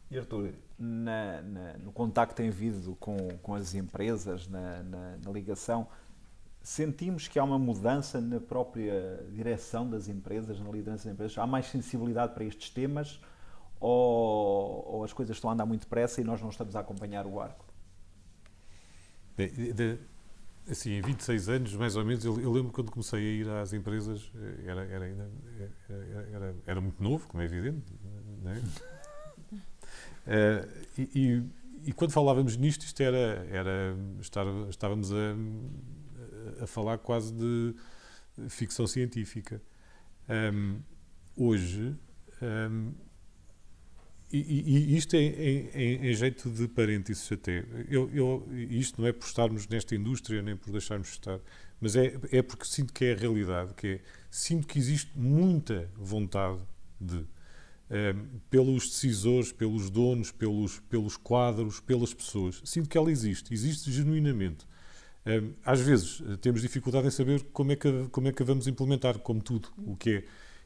E Artur, no contacto em havido com as empresas, na ligação, sentimos que há uma mudança na própria direção das empresas, na liderança das empresas? Há mais sensibilidade para estes temas ou as coisas estão a andar muito depressa e nós não estamos a acompanhar o barco? Bem, assim, em 26 anos, mais ou menos, eu lembro quando comecei a ir às empresas, era muito novo, como é evidente, não é? E quando falávamos nisto, estávamos a falar quase de ficção científica. Hoje, e isto em jeito de parênteses até, isto não é por estarmos nesta indústria nem por deixarmos de estar, mas é porque sinto que é a realidade, sinto que existe muita vontade pelos decisores, pelos donos, pelos quadros, pelas pessoas. Sinto que ela existe genuinamente. Às vezes temos dificuldade em saber como é que vamos implementar, como tudo, o que é.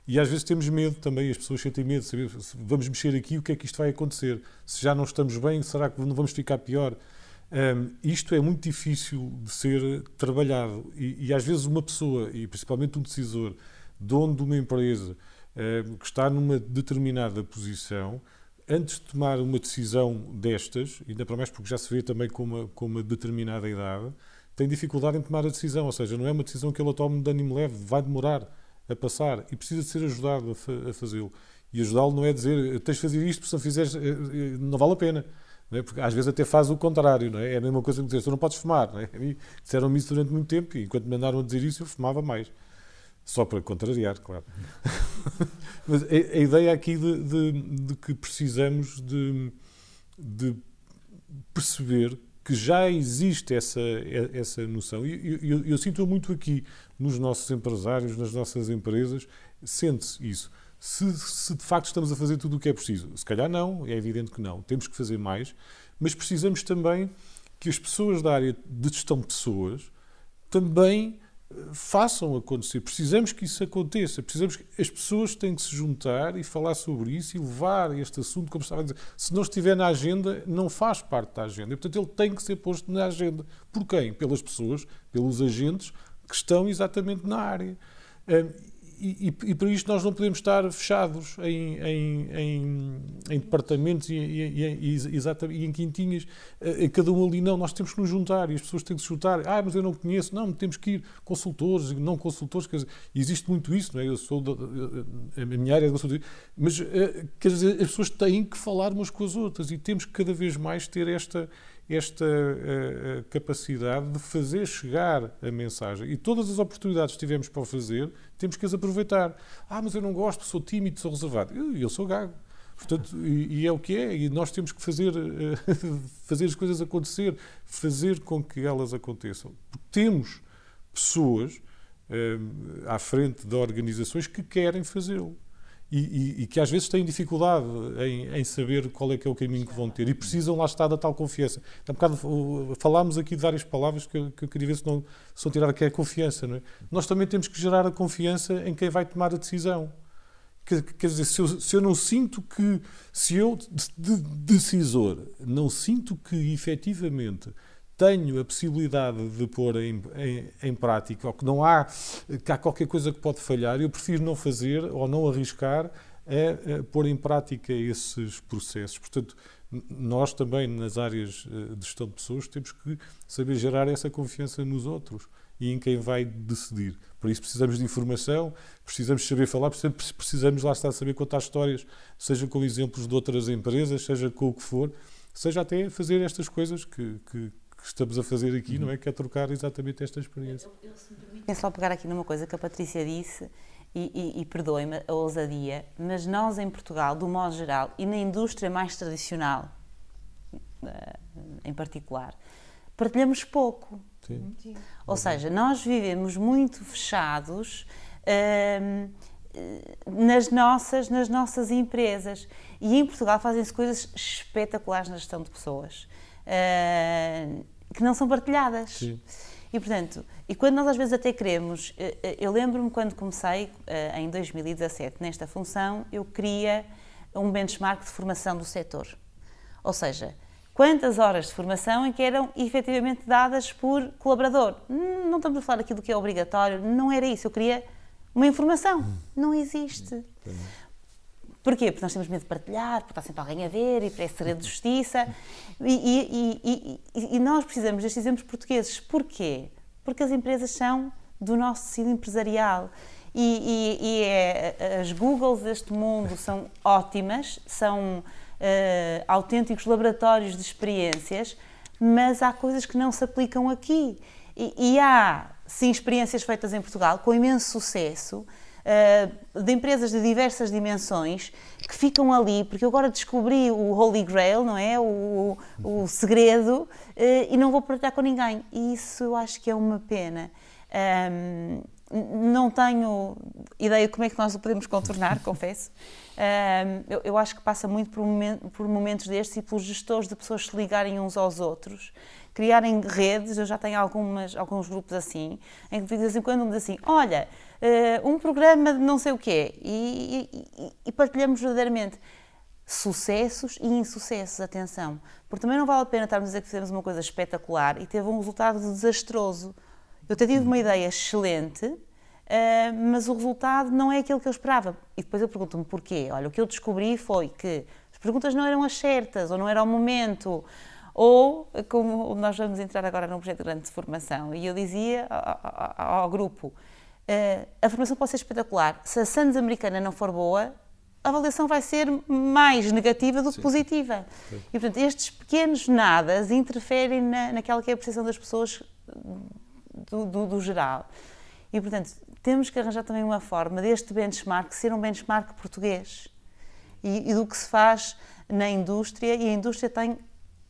E às vezes temos medo também, as pessoas sentem medo de saber se vamos mexer aqui, o que é que isto vai acontecer. Se já não estamos bem, será que não vamos ficar pior? Isto é muito difícil de ser trabalhado. E às vezes uma pessoa, e principalmente um decisor, dono de uma empresa, que está numa determinada posição, antes de tomar uma decisão destas, ainda para mais porque já se vê também com uma determinada idade, tem dificuldade em tomar a decisão. Ou seja, não é uma decisão que ela tome de ânimo leve, vai demorar a passar e precisa de ser ajudado a fazê-lo. E ajudá-lo não é dizer tens de fazer isto, porque se não fizeres não vale a pena. Não é? Porque às vezes até faz o contrário. Não é? É a mesma coisa que dizer tu não podes fumar. Não é? Disseram-me isso durante muito tempo e enquanto me mandaram a dizer isso eu fumava mais. Só para contrariar, claro. Mas a ideia aqui de que precisamos de perceber que já existe essa noção. E eu sinto muito aqui nos nossos empresários, nas nossas empresas, sente-se isso. Se de facto estamos a fazer tudo o que é preciso. Se calhar não, é evidente que não. Temos que fazer mais, mas precisamos também que as pessoas da área de gestão de pessoas também façam acontecer. Precisamos que isso aconteça. Precisamos que as pessoas têm que se juntar e falar sobre isso e levar este assunto, como estava a dizer. Se não estiver na agenda, não faz parte da agenda. E, portanto, ele tem que ser posto na agenda. Por quem? Pelas pessoas, pelos agentes que estão exatamente na área. E para isto nós não podemos estar fechados em departamentos e em quintinhas, cada um ali. Não, nós temos que nos juntar e as pessoas têm que se juntar. Mas eu não conheço. Não, temos que ir consultores e não consultores. Quer dizer, existe muito isso, não é? Eu sou a minha área de consultoria, mas quer dizer, as pessoas têm que falar umas com as outras e temos que cada vez mais ter esta capacidade de fazer chegar a mensagem. E todas as oportunidades que tivemos para o fazer, temos que as aproveitar. Mas eu não gosto, sou tímido, sou reservado. Eu sou gago. Portanto, e é o que é. E nós temos que fazer as coisas acontecer, fazer com que elas aconteçam. Porque temos pessoas à frente de organizações que querem fazê-lo. E que às vezes têm dificuldade em saber qual é que é o caminho que vão ter e precisam lá estar da tal confiança. Há um bocado falámos aqui de várias palavras que eu queria ver se não tirar, que é a confiança. Não é? Nós também temos que gerar a confiança em quem vai tomar a decisão. Quer dizer, se eu não sinto que, se eu, de decisor, não sinto que efetivamente tenho a possibilidade de pôr em prática, ou que há qualquer coisa que pode falhar, eu prefiro não fazer ou não arriscar a pôr em prática esses processos. Portanto, nós também nas áreas de gestão de pessoas temos que saber gerar essa confiança nos outros e em quem vai decidir. Por isso precisamos de informação, precisamos saber falar, precisamos lá estar a saber contar histórias, seja com exemplos de outras empresas, seja com o que for, seja até fazer estas coisas que estamos a fazer aqui, não é? Que é trocar exatamente esta experiência. É só pegar aqui numa coisa que a Patrícia disse, e perdoe-me a ousadia, mas nós em Portugal, do modo geral, e na indústria mais tradicional, em particular, partilhamos pouco. Sim. Ou seja, nós vivemos muito fechados nas nossas empresas, e em Portugal fazem-se coisas espetaculares na gestão de pessoas que não são partilhadas. Sim. E, portanto, quando nós às vezes até queremos, eu lembro-me quando comecei em 2017 nesta função, eu queria um benchmark de formação do setor. Ou seja, quantas horas de formação em que eram efetivamente dadas por colaborador. Não estamos a falar aqui do que é obrigatório, não era isso, eu queria uma informação. Não existe. Porquê? Porque nós temos medo de partilhar, porque está sempre alguém a ver e parece segredo de justiça. E nós precisamos destes exemplos portugueses. Porquê? Porque as empresas são do nosso tecido empresarial. As Googles deste mundo são ótimas, são autênticos laboratórios de experiências, mas há coisas que não se aplicam aqui. E há, sim, experiências feitas em Portugal com imenso sucesso, de empresas de diversas dimensões que ficam ali, porque eu agora descobri o Holy Grail, não é? O segredo, e não vou partilhar com ninguém. E isso eu acho que é uma pena. Não tenho ideia como é que nós o podemos contornar, confesso. Eu acho que passa muito por momentos destes e pelos gestores de pessoas se ligarem uns aos outros, criarem redes. Eu já tenho alguns grupos assim, em que de vez em quando me dizem assim, olha, um programa de não sei o quê, e partilhamos verdadeiramente sucessos e insucessos, atenção, porque também não vale a pena estarmos a dizer que fizemos uma coisa espetacular e teve um resultado desastroso. Eu até tive uma ideia excelente, mas o resultado não é aquele que eu esperava. E depois eu pergunto-me porquê. Olha, o que eu descobri foi que as perguntas não eram as certas, ou não era o momento, ou, como nós vamos entrar agora num projeto grande de formação, e eu dizia ao grupo, a formação pode ser espetacular. Se a SANS americana não for boa, a avaliação vai ser mais negativa do que positiva. Sim. E, portanto, estes pequenos nadas interferem naquela que é a percepção das pessoas do geral. E, portanto, temos que arranjar também uma forma deste benchmark ser um benchmark português e do que se faz na indústria, e a indústria tem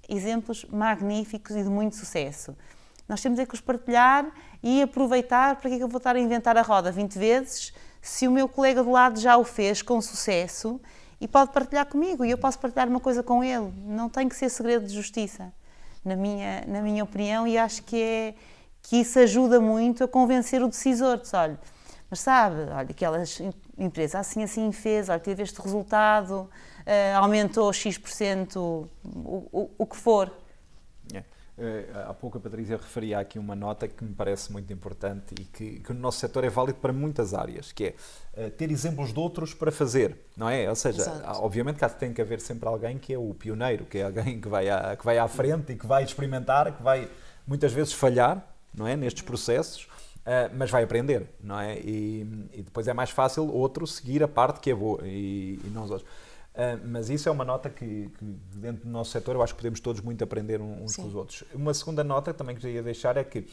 exemplos magníficos e de muito sucesso. Nós temos é que os partilhar e aproveitar. Para que é que eu vou estar a inventar a roda 20 vezes se o meu colega do lado já o fez com sucesso e pode partilhar comigo e eu posso partilhar uma coisa com ele? Não tem que ser segredo de justiça, na minha opinião, e acho que isso ajuda muito a convencer o decisor. Diz, olha, mas sabe, olha, aquela empresa assim fez, olha, teve este resultado, aumentou X%, o que for. Há pouco a Patrícia referia aqui uma nota que me parece muito importante e que no nosso setor é válido para muitas áreas, que é ter exemplos de outros para fazer, não é? Ou seja, obviamente que tem que haver sempre alguém que é o pioneiro, que é alguém que vai à frente e que vai experimentar, que vai muitas vezes falhar, não é? Nestes processos, mas vai aprender, não é? E depois é mais fácil outro seguir a parte que é boa e não os outros. Mas isso é uma nota que dentro do nosso setor eu acho que podemos todos muito aprender uns com os outros. Uma segunda nota que também queria deixar é que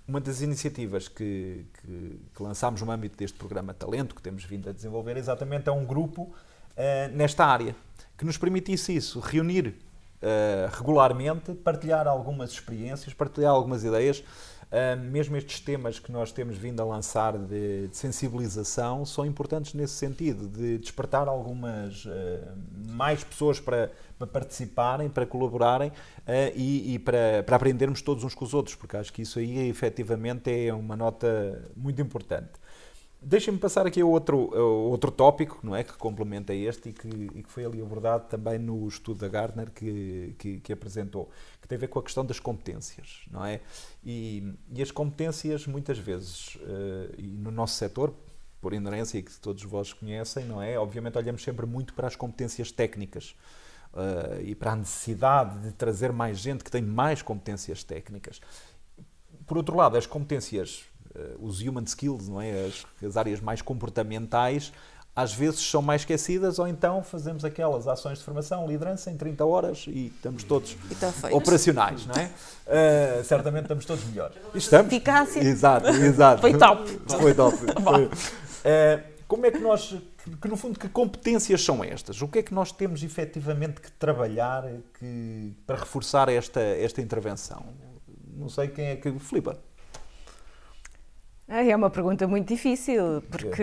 uma das iniciativas que lançámos no âmbito deste programa Talento, que temos vindo a desenvolver, exatamente é um grupo nesta área, que nos permitisse isso, reunir regularmente, partilhar algumas experiências, partilhar algumas ideias. Mesmo estes temas que nós temos vindo a lançar de sensibilização são importantes nesse sentido, de despertar mais pessoas para participarem, para colaborarem e para aprendermos todos uns com os outros, porque acho que isso aí efetivamente é uma nota muito importante. Deixem-me passar aqui a outro tópico, não é, que complementa este e que foi ali abordado também no estudo da Gartner que apresentou, que tem a ver com a questão das competências, não é? E as competências muitas vezes, e no nosso setor, por inerência que todos vós conhecem, não é? Obviamente olhamos sempre muito para as competências técnicas e para a necessidade de trazer mais gente que tem mais competências técnicas. Por outro lado, as competências, os human skills, não é? As áreas mais comportamentais, às vezes são mais esquecidas, ou então fazemos aquelas ações de formação, liderança em 30 horas e estamos todos operacionais, não é? Certamente estamos todos melhores. Estamos? Eficácia. Exato. Foi top. Foi top. Como é que nós, no fundo, que competências são estas? O que é que nós temos efetivamente que trabalhar para reforçar esta intervenção? Não sei quem é que... Filipa. É uma pergunta muito difícil, porque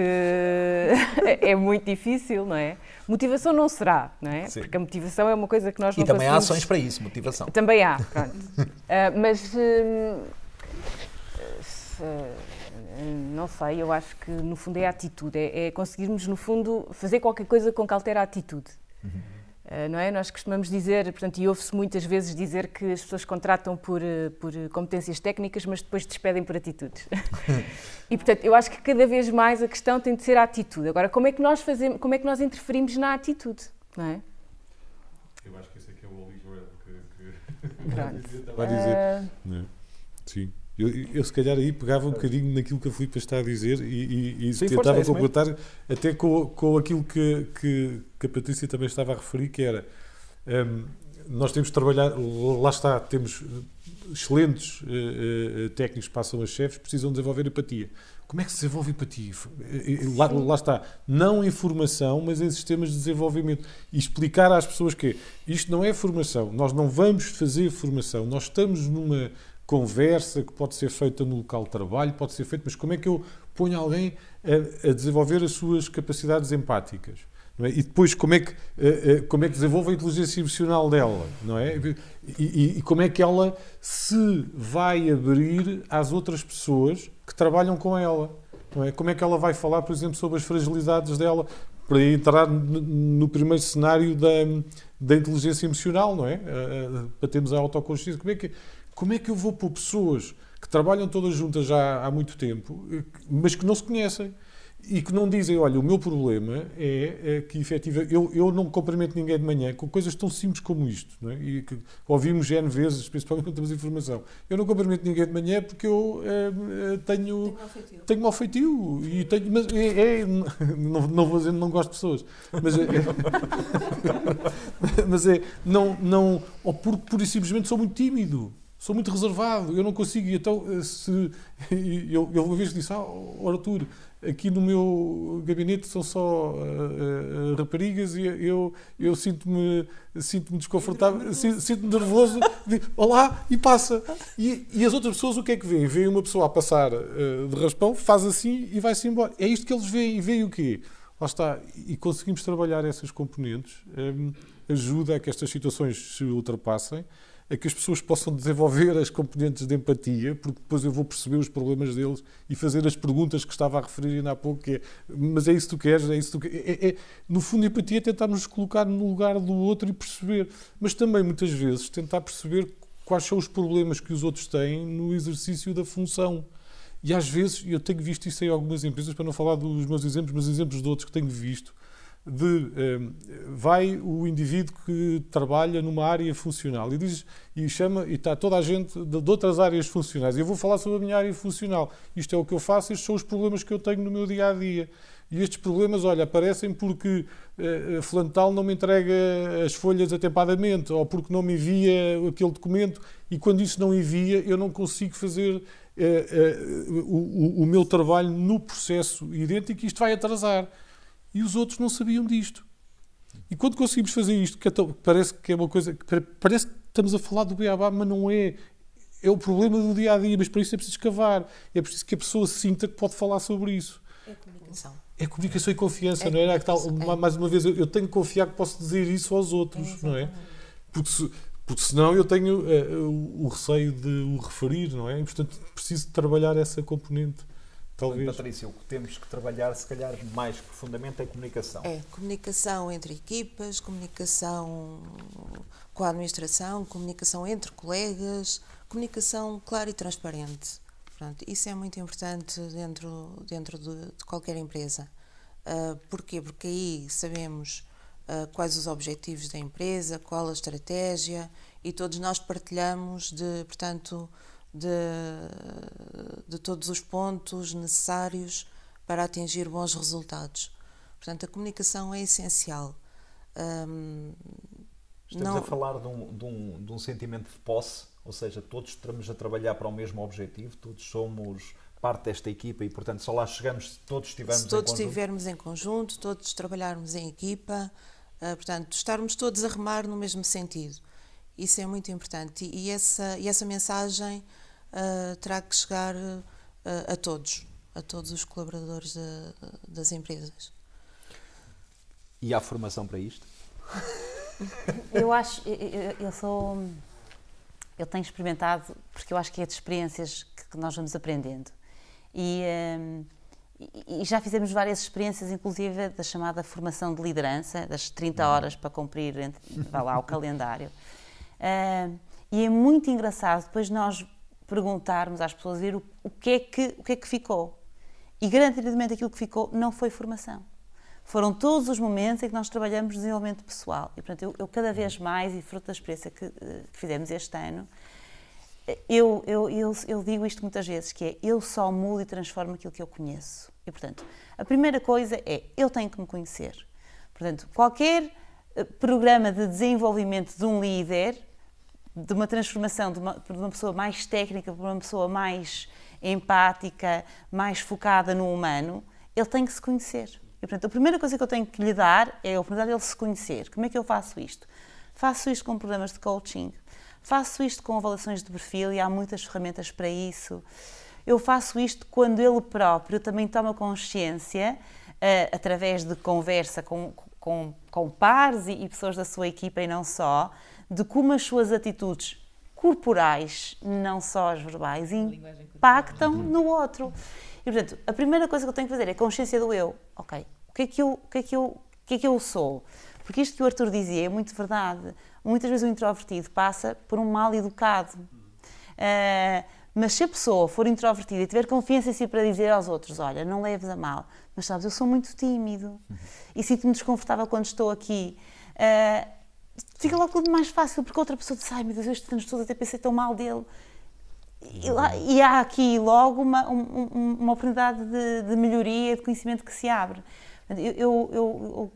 é muito difícil, não é? Motivação não será, não é? Sim. Porque a motivação é uma coisa que nós não E também conseguimos... há ações para isso, motivação. Também há, pronto. Mas, não sei, eu acho que no fundo é a atitude, é conseguirmos no fundo fazer qualquer coisa com que altere a atitude. Não é? Nós costumamos dizer, portanto, e ouve-se muitas vezes dizer que as pessoas contratam por competências técnicas, mas depois despedem por atitudes. E, portanto, eu acho que cada vez mais a questão tem de ser a atitude. Agora, como é que nós fazemos, como é que nós interferimos na atitude, não é? Eu acho que esse aqui é o Oliver Pronto. estava a dizer. Não. Sim. Eu se calhar aí pegava um bocadinho naquilo que a Filipa está a dizer e Sim, tentava completar até com aquilo que a Patrícia também estava a referir, que era nós temos de trabalhar, lá está, temos excelentes técnicos que passam a chefes, precisam desenvolver empatia. Como é que se desenvolve empatia? Lá está, não em formação, mas em sistemas de desenvolvimento. E explicar às pessoas que isto não é formação, nós não vamos fazer formação, nós estamos numa conversa que pode ser feita no local de trabalho, pode ser feita, mas como é que eu ponho alguém a desenvolver as suas capacidades empáticas? Não é? E depois como é que desenvolve a inteligência emocional dela? Não é? E como é que ela se vai abrir às outras pessoas que trabalham com ela? Não é? Como é que ela vai falar, por exemplo, sobre as fragilidades dela? Para entrar no primeiro cenário da inteligência emocional, não é? Para termos a autoconsciência. Como é que eu vou pôr pessoas que trabalham todas juntas já há muito tempo, mas que não se conhecem e que não dizem, olha, o meu problema é que, efetivamente, eu não cumprimento ninguém de manhã com coisas tão simples como isto, não é? E que ouvimos N vezes, principalmente quando temos informação. Eu não cumprimento ninguém de manhã porque eu tenho mau feitio. E tenho, mas não vou dizer que não gosto de pessoas, mas ou porque pura e simplesmente sou muito tímido. Sou muito reservado, eu não consigo. Então, eu uma vez disse, Arthur, aqui no meu gabinete são só raparigas e eu sinto-me desconfortável, sinto-me nervoso, digo, olá, e passa. E as outras pessoas o que é que veem? Veem uma pessoa a passar de raspão, faz assim e vai-se embora. É isto que eles veem. E veem o quê? Lá está. E conseguimos trabalhar essas componentes, ajuda a que estas situações se ultrapassem, a que as pessoas possam desenvolver as componentes de empatia, porque depois eu vou perceber os problemas deles e fazer as perguntas que estava a referir ainda há pouco, que é, mas é isso que tu queres, é isso que tu queres. No fundo, a empatia é tentar nos colocar no lugar do outro e perceber, mas também, muitas vezes, tentar perceber quais são os problemas que os outros têm no exercício da função. E às vezes, eu tenho visto isso em algumas empresas, para não falar dos meus exemplos, mas exemplos de outros que tenho visto, vai o indivíduo que trabalha numa área funcional e está toda a gente de outras áreas funcionais. Eu vou falar sobre a minha área funcional. Isto é o que eu faço, estes são os problemas que eu tenho no meu dia-a-dia. E estes problemas, olha, aparecem porque fulano tal não me entrega as folhas atempadamente ou porque não me envia aquele documento e quando isso não envia eu não consigo fazer o meu trabalho no processo idêntico e isto vai atrasar. E os outros não sabiam disto. E quando conseguimos fazer isto, que parece que é uma coisa... Parece que estamos a falar do beabá, mas não é. É o problema do dia-a-dia, mas para isso é preciso escavar. É preciso que a pessoa sinta que pode falar sobre isso. É comunicação. É comunicação e confiança, não é? Mais uma vez, eu tenho que confiar que posso dizer isso aos outros, não é? Porque senão eu tenho o receio de o referir, não é? E, portanto, preciso trabalhar essa componente. Talvez. Patrícia, o que temos que trabalhar, se calhar, mais profundamente é a comunicação. É, comunicação entre equipas, comunicação com a administração, comunicação entre colegas, comunicação clara e transparente. Pronto, isso é muito importante dentro de qualquer empresa. Porquê? Porque aí sabemos quais os objetivos da empresa, qual a estratégia e todos nós partilhamos portanto, de todos os pontos necessários para atingir bons resultados. Portanto, a comunicação é essencial. Estamos a falar de um sentimento de posse, ou seja, todos estamos a trabalhar para o mesmo objetivo, todos somos parte desta equipa e, portanto, só lá chegamos se todos estivermos em conjunto. Se todos estivermos em conjunto, todos trabalharmos em equipa, portanto, estarmos todos a remar no mesmo sentido. Isso é muito importante e essa mensagem terá que chegar a todos os colaboradores das empresas. E há formação para isto? Eu tenho experimentado, porque eu acho que é de experiências que nós vamos aprendendo. E já fizemos várias experiências, inclusive da chamada formação de liderança, das 30 horas para cumprir, vai lá, o calendário. E é muito engraçado depois nós perguntarmos às pessoas ver o que é que ficou. E garantidamente aquilo que ficou não foi formação. Foram todos os momentos em que nós trabalhamos desenvolvimento pessoal. E, portanto, eu cada vez mais, e fruto da experiência que fizemos este ano, eu digo isto muitas vezes, que é eu só mudo e transformo aquilo que eu conheço. E, portanto, a primeira coisa é eu tenho que me conhecer. Portanto, qualquer programa de desenvolvimento de um líder, de uma transformação de uma pessoa mais técnica para uma pessoa mais empática, mais focada no humano, ele tem que se conhecer. E, portanto, a primeira coisa que eu tenho que lhe dar é a oportunidade de ele se conhecer. Como é que eu faço isto? Faço isto com programas de coaching, faço isto com avaliações de perfil e há muitas ferramentas para isso. Eu faço isto quando ele próprio também toma consciência, através de conversa com pares e pessoas da sua equipa e não só, de como as suas atitudes corporais, não só as verbais, impactam no outro. E, portanto, a primeira coisa que eu tenho que fazer é a consciência do eu. Ok, o que é que eu sou? Porque isto que o Arthur dizia é muito verdade. Muitas vezes o introvertido passa por um mal educado. Mas se a pessoa for introvertida e tiver confiança em si para dizer aos outros, olha, não leves a mal, mas sabes, eu sou muito tímido e sinto-me desconfortável quando estou aqui, fica logo tudo mais fácil, porque outra pessoa diz, ai meu Deus, estes anos todos até pensei tão mal dele. E há aqui logo uma oportunidade de melhoria, de conhecimento que se abre. Eu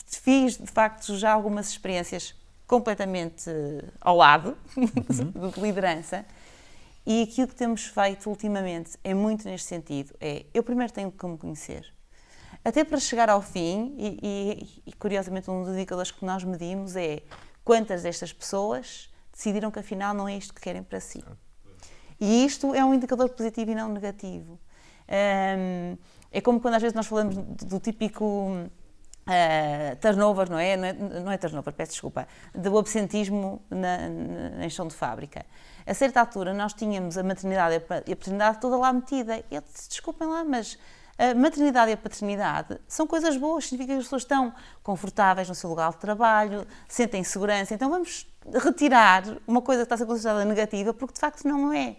fiz, de facto, já algumas experiências completamente ao lado de liderança e aquilo que temos feito ultimamente é muito neste sentido. Eu primeiro tenho que me conhecer. Até para chegar ao fim, e curiosamente um dos indicadores que nós medimos é quantas destas pessoas decidiram que afinal não é isto que querem para si. E isto é um indicador positivo e não negativo. É como quando às vezes nós falamos do típico turnover, não é turnover, peço desculpa, do absentismo em chão de fábrica. A certa altura nós tínhamos a maternidade e a paternidade toda lá metida. E eu disse, desculpem lá, mas a maternidade e a paternidade são coisas boas, significa que as pessoas estão confortáveis no seu lugar de trabalho, sentem segurança, então vamos retirar uma coisa que está a ser considerada negativa, porque de facto não é.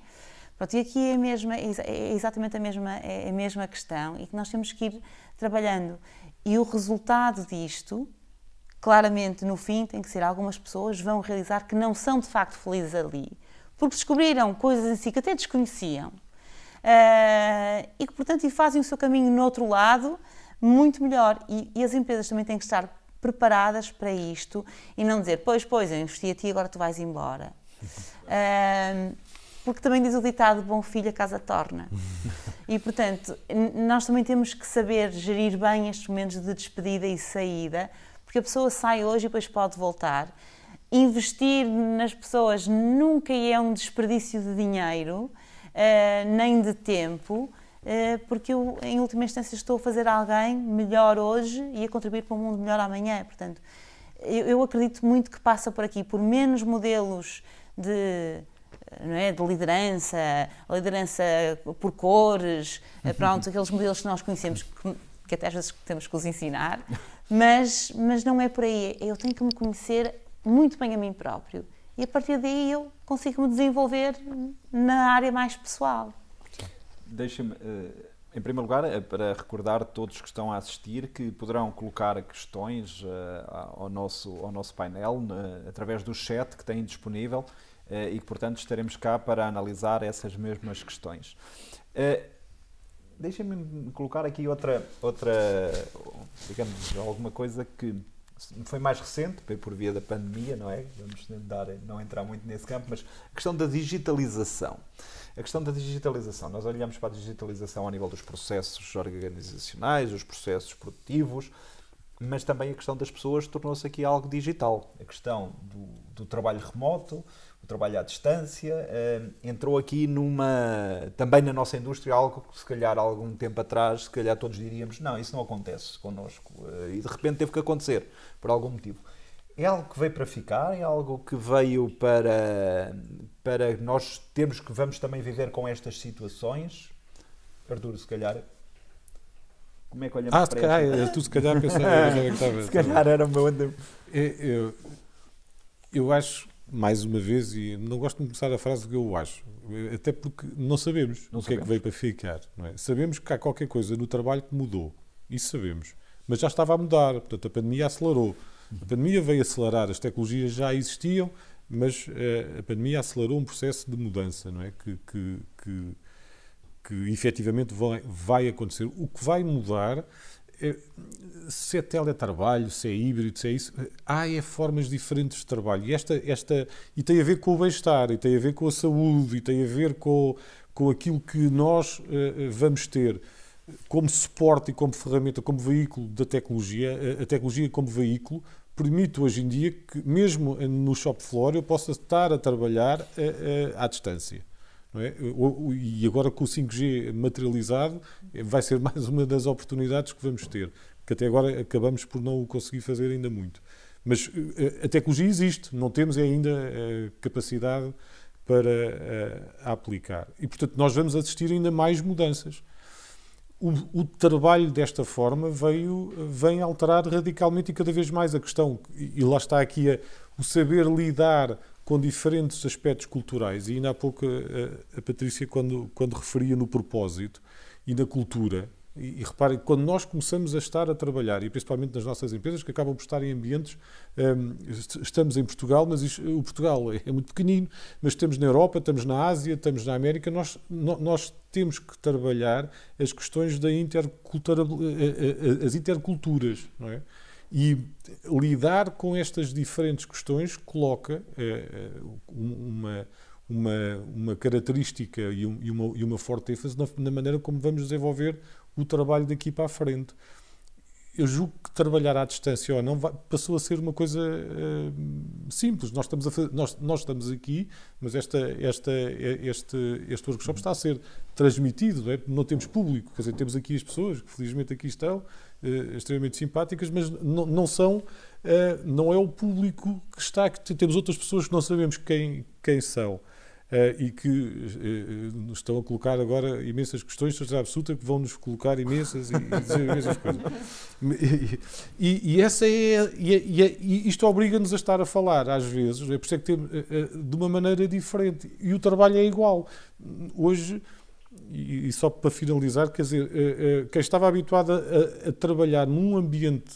Pronto, e aqui é exatamente a mesma questão e que nós temos que ir trabalhando. E o resultado disto, claramente no fim, tem que ser algumas pessoas vão realizar que não são de facto felizes ali, porque descobriram coisas em si que até desconheciam. E que, portanto, fazem o seu caminho no outro lado muito melhor. E as empresas também têm que estar preparadas para isto e não dizer, pois, eu investi a ti, agora tu vais embora. Porque também diz o ditado, bom filho a casa torna. E, portanto, nós também temos que saber gerir bem estes momentos de despedida e saída, porque a pessoa sai hoje e depois pode voltar. Investir nas pessoas nunca é um desperdício de dinheiro, nem de tempo, porque eu, em última instância, estou a fazer alguém melhor hoje e a contribuir para um mundo melhor amanhã. Portanto, eu acredito muito que passa por aqui, por menos modelos de liderança, liderança por cores, pronto, aqueles modelos que nós conhecemos, que até às vezes temos que os ensinar, mas não é por aí. Eu tenho que me conhecer muito bem a mim próprio. E a partir daí eu consigo me desenvolver na área mais pessoal. Deixa-me, em primeiro lugar, para recordar todos que estão a assistir que poderão colocar questões ao nosso painel através do chat que têm disponível. e que, portanto, estaremos cá para analisar essas mesmas questões. Deixem-me colocar aqui outra, digamos, alguma coisa que foi mais recente, por via da pandemia, não é? Vamos tentar não entrar muito nesse campo, mas a questão da digitalização. A questão da digitalização. Nós olhamos para a digitalização a nível dos processos organizacionais, os processos produtivos, mas também a questão das pessoas tornou-se aqui algo digital. A questão do trabalho remoto, o trabalho à distância, entrou aqui também na nossa indústria, algo que se calhar há algum tempo atrás, se calhar todos diríamos, não, isso não acontece connosco, e de repente teve que acontecer, por algum motivo. É algo que veio para ficar, é algo que veio para nós termos que vamos também viver com estas situações. Arturo, se calhar... Como é que olhamos para isto? Tu se calhar pensava que estava... Se calhar era o meu andamento. Eu acho, mais uma vez, e não gosto de começar a frase que eu acho, até porque não sabemos o que é que veio para ficar. Não é? Sabemos que há qualquer coisa no trabalho que mudou, isso sabemos, mas já estava a mudar, portanto a pandemia acelerou. A pandemia veio acelerar, as tecnologias já existiam, mas a pandemia acelerou um processo de mudança, não é? Que efetivamente vai acontecer. O que vai mudar, se é teletrabalho, se é híbrido, se é isso, há formas diferentes de trabalho. E tem a ver com o bem-estar, e tem a ver com a saúde, e tem a ver com aquilo que nós vamos ter como suporte e como ferramenta, como veículo da tecnologia. A tecnologia como veículo permite hoje em dia que, mesmo no shop floor, eu possa estar a trabalhar à distância. Não é? E agora com o 5G materializado, vai ser mais uma das oportunidades que vamos ter, que até agora acabamos por não o conseguir fazer ainda muito. Mas a tecnologia existe, não temos ainda capacidade para a aplicar. E, portanto, nós vamos assistir ainda mais mudanças. O trabalho desta forma vem alterar radicalmente e cada vez mais a questão, e lá está aqui o saber lidar com diferentes aspectos culturais. E ainda há pouco a Patrícia, quando referia no propósito e na cultura, e reparem, quando nós começamos a estar a trabalhar, e principalmente nas nossas empresas, que acabam por estar em ambientes, estamos em Portugal, mas o Portugal é muito pequenino, mas estamos na Europa, estamos na Ásia, estamos na América, nós temos que trabalhar as questões da as interculturas, não é? E lidar com estas diferentes questões coloca uma característica e uma forte ênfase na maneira como vamos desenvolver o trabalho daqui para a frente. Eu julgo que trabalhar à distância ou não passou a ser uma coisa simples. Nós estamos aqui, mas este workshop está a ser transmitido, não é? Não temos público, quer dizer, temos aqui as pessoas que felizmente aqui estão, extremamente simpáticas, mas não é o público que está aqui. Temos outras pessoas que não sabemos quem são. E que nos estão a colocar agora imensas questões, certeza absoluta, que vão nos colocar imensas e dizer imensas coisas. E isto obriga-nos a estar a falar, às vezes, é por isso que de uma maneira diferente. E o trabalho é igual. Hoje, e só para finalizar, quer dizer, quem estava habituado a trabalhar num ambiente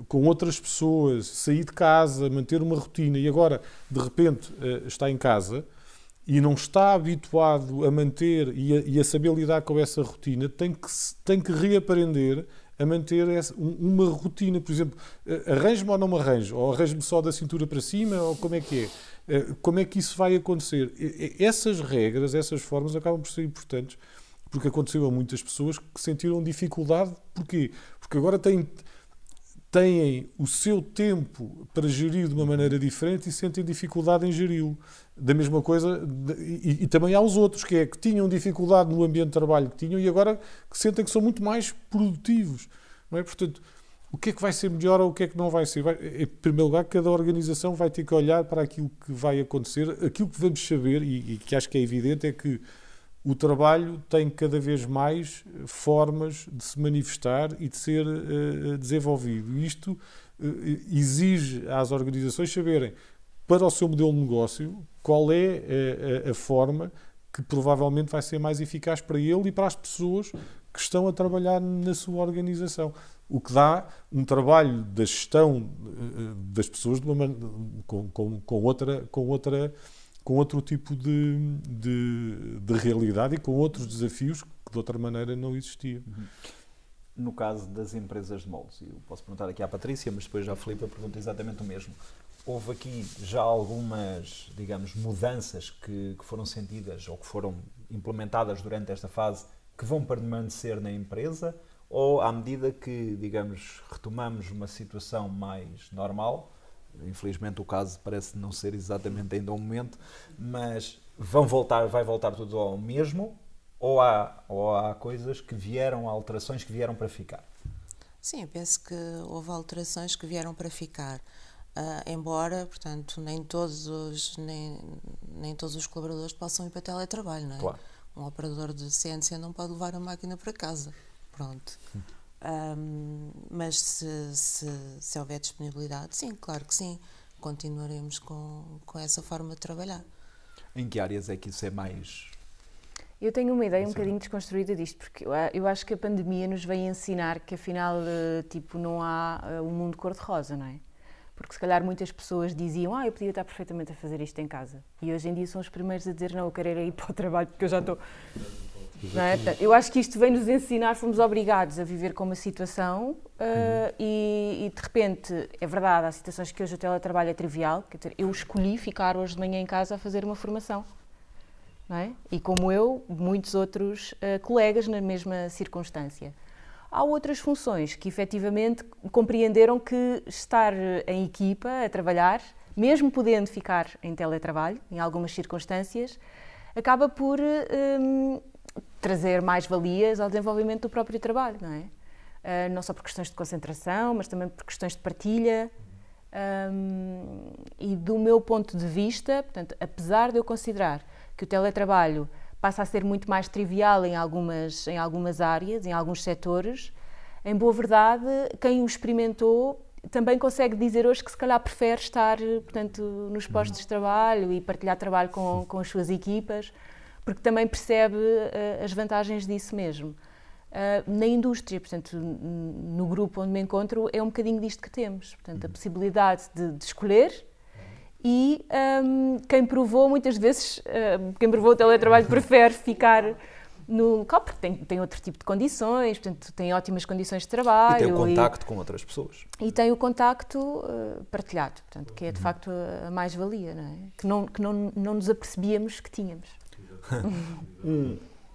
com outras pessoas, sair de casa, manter uma rotina e agora, de repente, está em casa e não está habituado a manter e a saber lidar com essa rotina, tem que reaprender a manter uma rotina. Por exemplo, arranjo-me ou não me arranjo? Ou arranjo-me só da cintura para cima? Ou como é que é? Como é que isso vai acontecer? Essas regras, essas formas acabam por ser importantes, porque aconteceu a muitas pessoas que sentiram dificuldade. Porquê? Porque agora têm o seu tempo para gerir de uma maneira diferente e sentem dificuldade em geri-lo. Da mesma coisa, e também há os outros, que tinham dificuldade no ambiente de trabalho que tinham e agora que sentem que são muito mais produtivos. Não é? Portanto, o que é que vai ser melhor ou o que é que não vai ser? Em primeiro lugar, cada organização vai ter que olhar para aquilo que vai acontecer. Aquilo que vamos saber, e que acho que é evidente, é que o trabalho tem cada vez mais formas de se manifestar e de ser desenvolvido. E isto exige às organizações saberem, para o seu modelo de negócio, qual é a forma que provavelmente vai ser mais eficaz para ele e para as pessoas que estão a trabalhar na sua organização. O que dá um trabalho da gestão das pessoas com outro tipo de realidade e com outros desafios que de outra maneira não existiam. No caso das empresas de moldes, eu posso perguntar aqui à Patrícia, mas depois já a Filipa pergunta exatamente o mesmo. Houve aqui já algumas, digamos, mudanças que foram sentidas ou que foram implementadas durante esta fase que vão permanecer na empresa? Ou à medida que, digamos, retomamos uma situação mais normal, infelizmente o caso parece não ser exatamente ainda o momento, mas vai voltar tudo ao mesmo, ou há coisas que vieram, alterações que vieram para ficar? Sim, eu penso que houve alterações que vieram para ficar, embora, portanto, nem todos os colaboradores possam ir para teletrabalho, não é? Claro. Um operador de CNC não pode levar a máquina para casa. Pronto. Mas se houver disponibilidade, sim, claro que sim. Continuaremos com essa forma de trabalhar. Em que áreas é que isso é mais... Eu tenho uma ideia um bocadinho desconstruída disto, porque eu acho que a pandemia nos veio ensinar que afinal, não há um mundo cor-de-rosa, não é? Porque se calhar muitas pessoas diziam, eu podia estar perfeitamente a fazer isto em casa. E hoje em dia são os primeiros a dizer, não, eu quero ir para o trabalho porque eu já estou... Não é? Eu acho que isto vem nos ensinar, fomos obrigados a viver com uma situação e de repente, é verdade, há situações que hoje o teletrabalho é trivial, quer dizer, eu escolhi ficar hoje de manhã em casa a fazer uma formação, não é? E como eu, muitos outros colegas na mesma circunstância. Há outras funções que efetivamente compreenderam que estar em equipa, a trabalhar, mesmo podendo ficar em teletrabalho, em algumas circunstâncias, acaba por trazer mais valias ao desenvolvimento do próprio trabalho, não é? Não só por questões de concentração, mas também por questões de partilha. E do meu ponto de vista, portanto, apesar de eu considerar que o teletrabalho passa a ser muito mais trivial em algumas áreas, em alguns setores, em boa verdade, quem o experimentou também consegue dizer hoje que se calhar prefere estar, portanto, nos postos de trabalho e partilhar trabalho com as suas equipas, porque também percebe as vantagens disso mesmo. Na indústria, portanto, no grupo onde me encontro, é um bocadinho disto que temos. Portanto, a possibilidade de escolher e quem provou, muitas vezes, quem provou o teletrabalho prefere ficar no local, porque tem outro tipo de condições, portanto, tem ótimas condições de trabalho. E tem o contacto com outras pessoas. E tem o contacto partilhado, portanto, que é de facto a mais-valia, não é? Que não nos apercebíamos que tínhamos.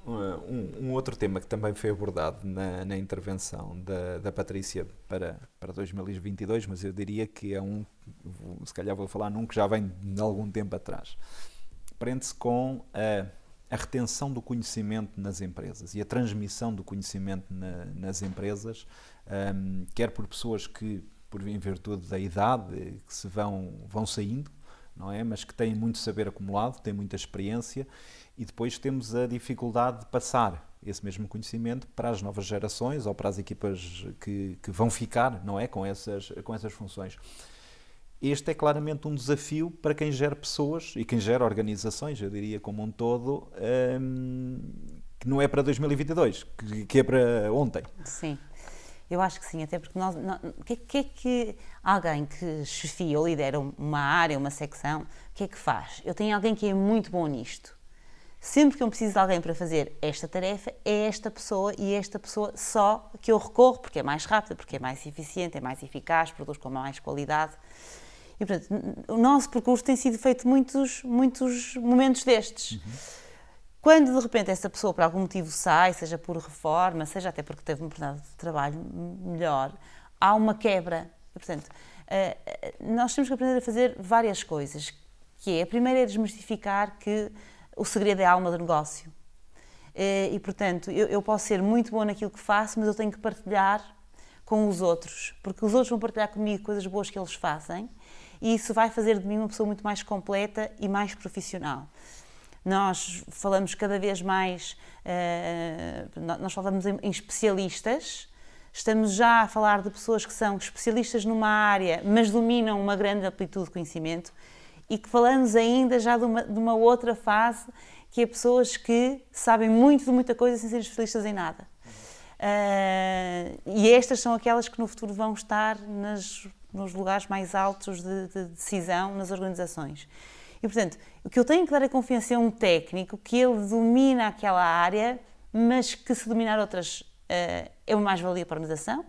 Um outro tema que também foi abordado na intervenção da Patrícia para 2022, mas eu diria que se calhar vou falar num que já vem de algum tempo atrás. Prende-se com a retenção do conhecimento nas empresas e a transmissão do conhecimento nas empresas, quer por pessoas que, em virtude da idade, que se vão saindo, não é? Mas que têm muito saber acumulado, têm muita experiência, e depois temos a dificuldade de passar esse mesmo conhecimento para as novas gerações ou para as equipas que vão ficar, não é? Com essas funções. Este é claramente um desafio para quem gera pessoas e quem gera organizações, eu diria como um todo, que não é para 2022, que é para ontem. Sim. Eu acho que sim, até porque o que é que alguém que chefia ou lidera uma área, uma secção, o que é que faz? Eu tenho alguém que é muito bom nisto. Sempre que eu preciso de alguém para fazer esta tarefa, é esta pessoa e é esta pessoa só que eu recorro, porque é mais rápida, porque é mais eficiente, é mais eficaz, produz com mais qualidade. E, portanto, o nosso percurso tem sido feito muitos momentos destes. Quando, de repente, essa pessoa, por algum motivo, sai, seja por reforma, seja até porque teve uma oportunidade de trabalho melhor, há uma quebra. E, portanto, nós temos que aprender a fazer várias coisas, que é, a primeira é desmistificar que o segredo é a alma do negócio. E, portanto, eu posso ser muito boa naquilo que faço, mas eu tenho que partilhar com os outros, porque os outros vão partilhar comigo coisas boas que eles fazem, e isso vai fazer de mim uma pessoa muito mais completa e mais profissional. Nós falamos cada vez mais, nós falamos em especialistas, estamos já a falar de pessoas que são especialistas numa área, mas dominam uma grande amplitude de conhecimento, e que falamos ainda já de uma outra fase, que é pessoas que sabem muito de muita coisa sem serem especialistas em nada. E estas são aquelas que no futuro vão estar nos lugares mais altos de decisão nas organizações. E, portanto, o que eu tenho que dar a confiança é um técnico que ele domina aquela área, mas que se dominar outras é uma mais-valia para a organização,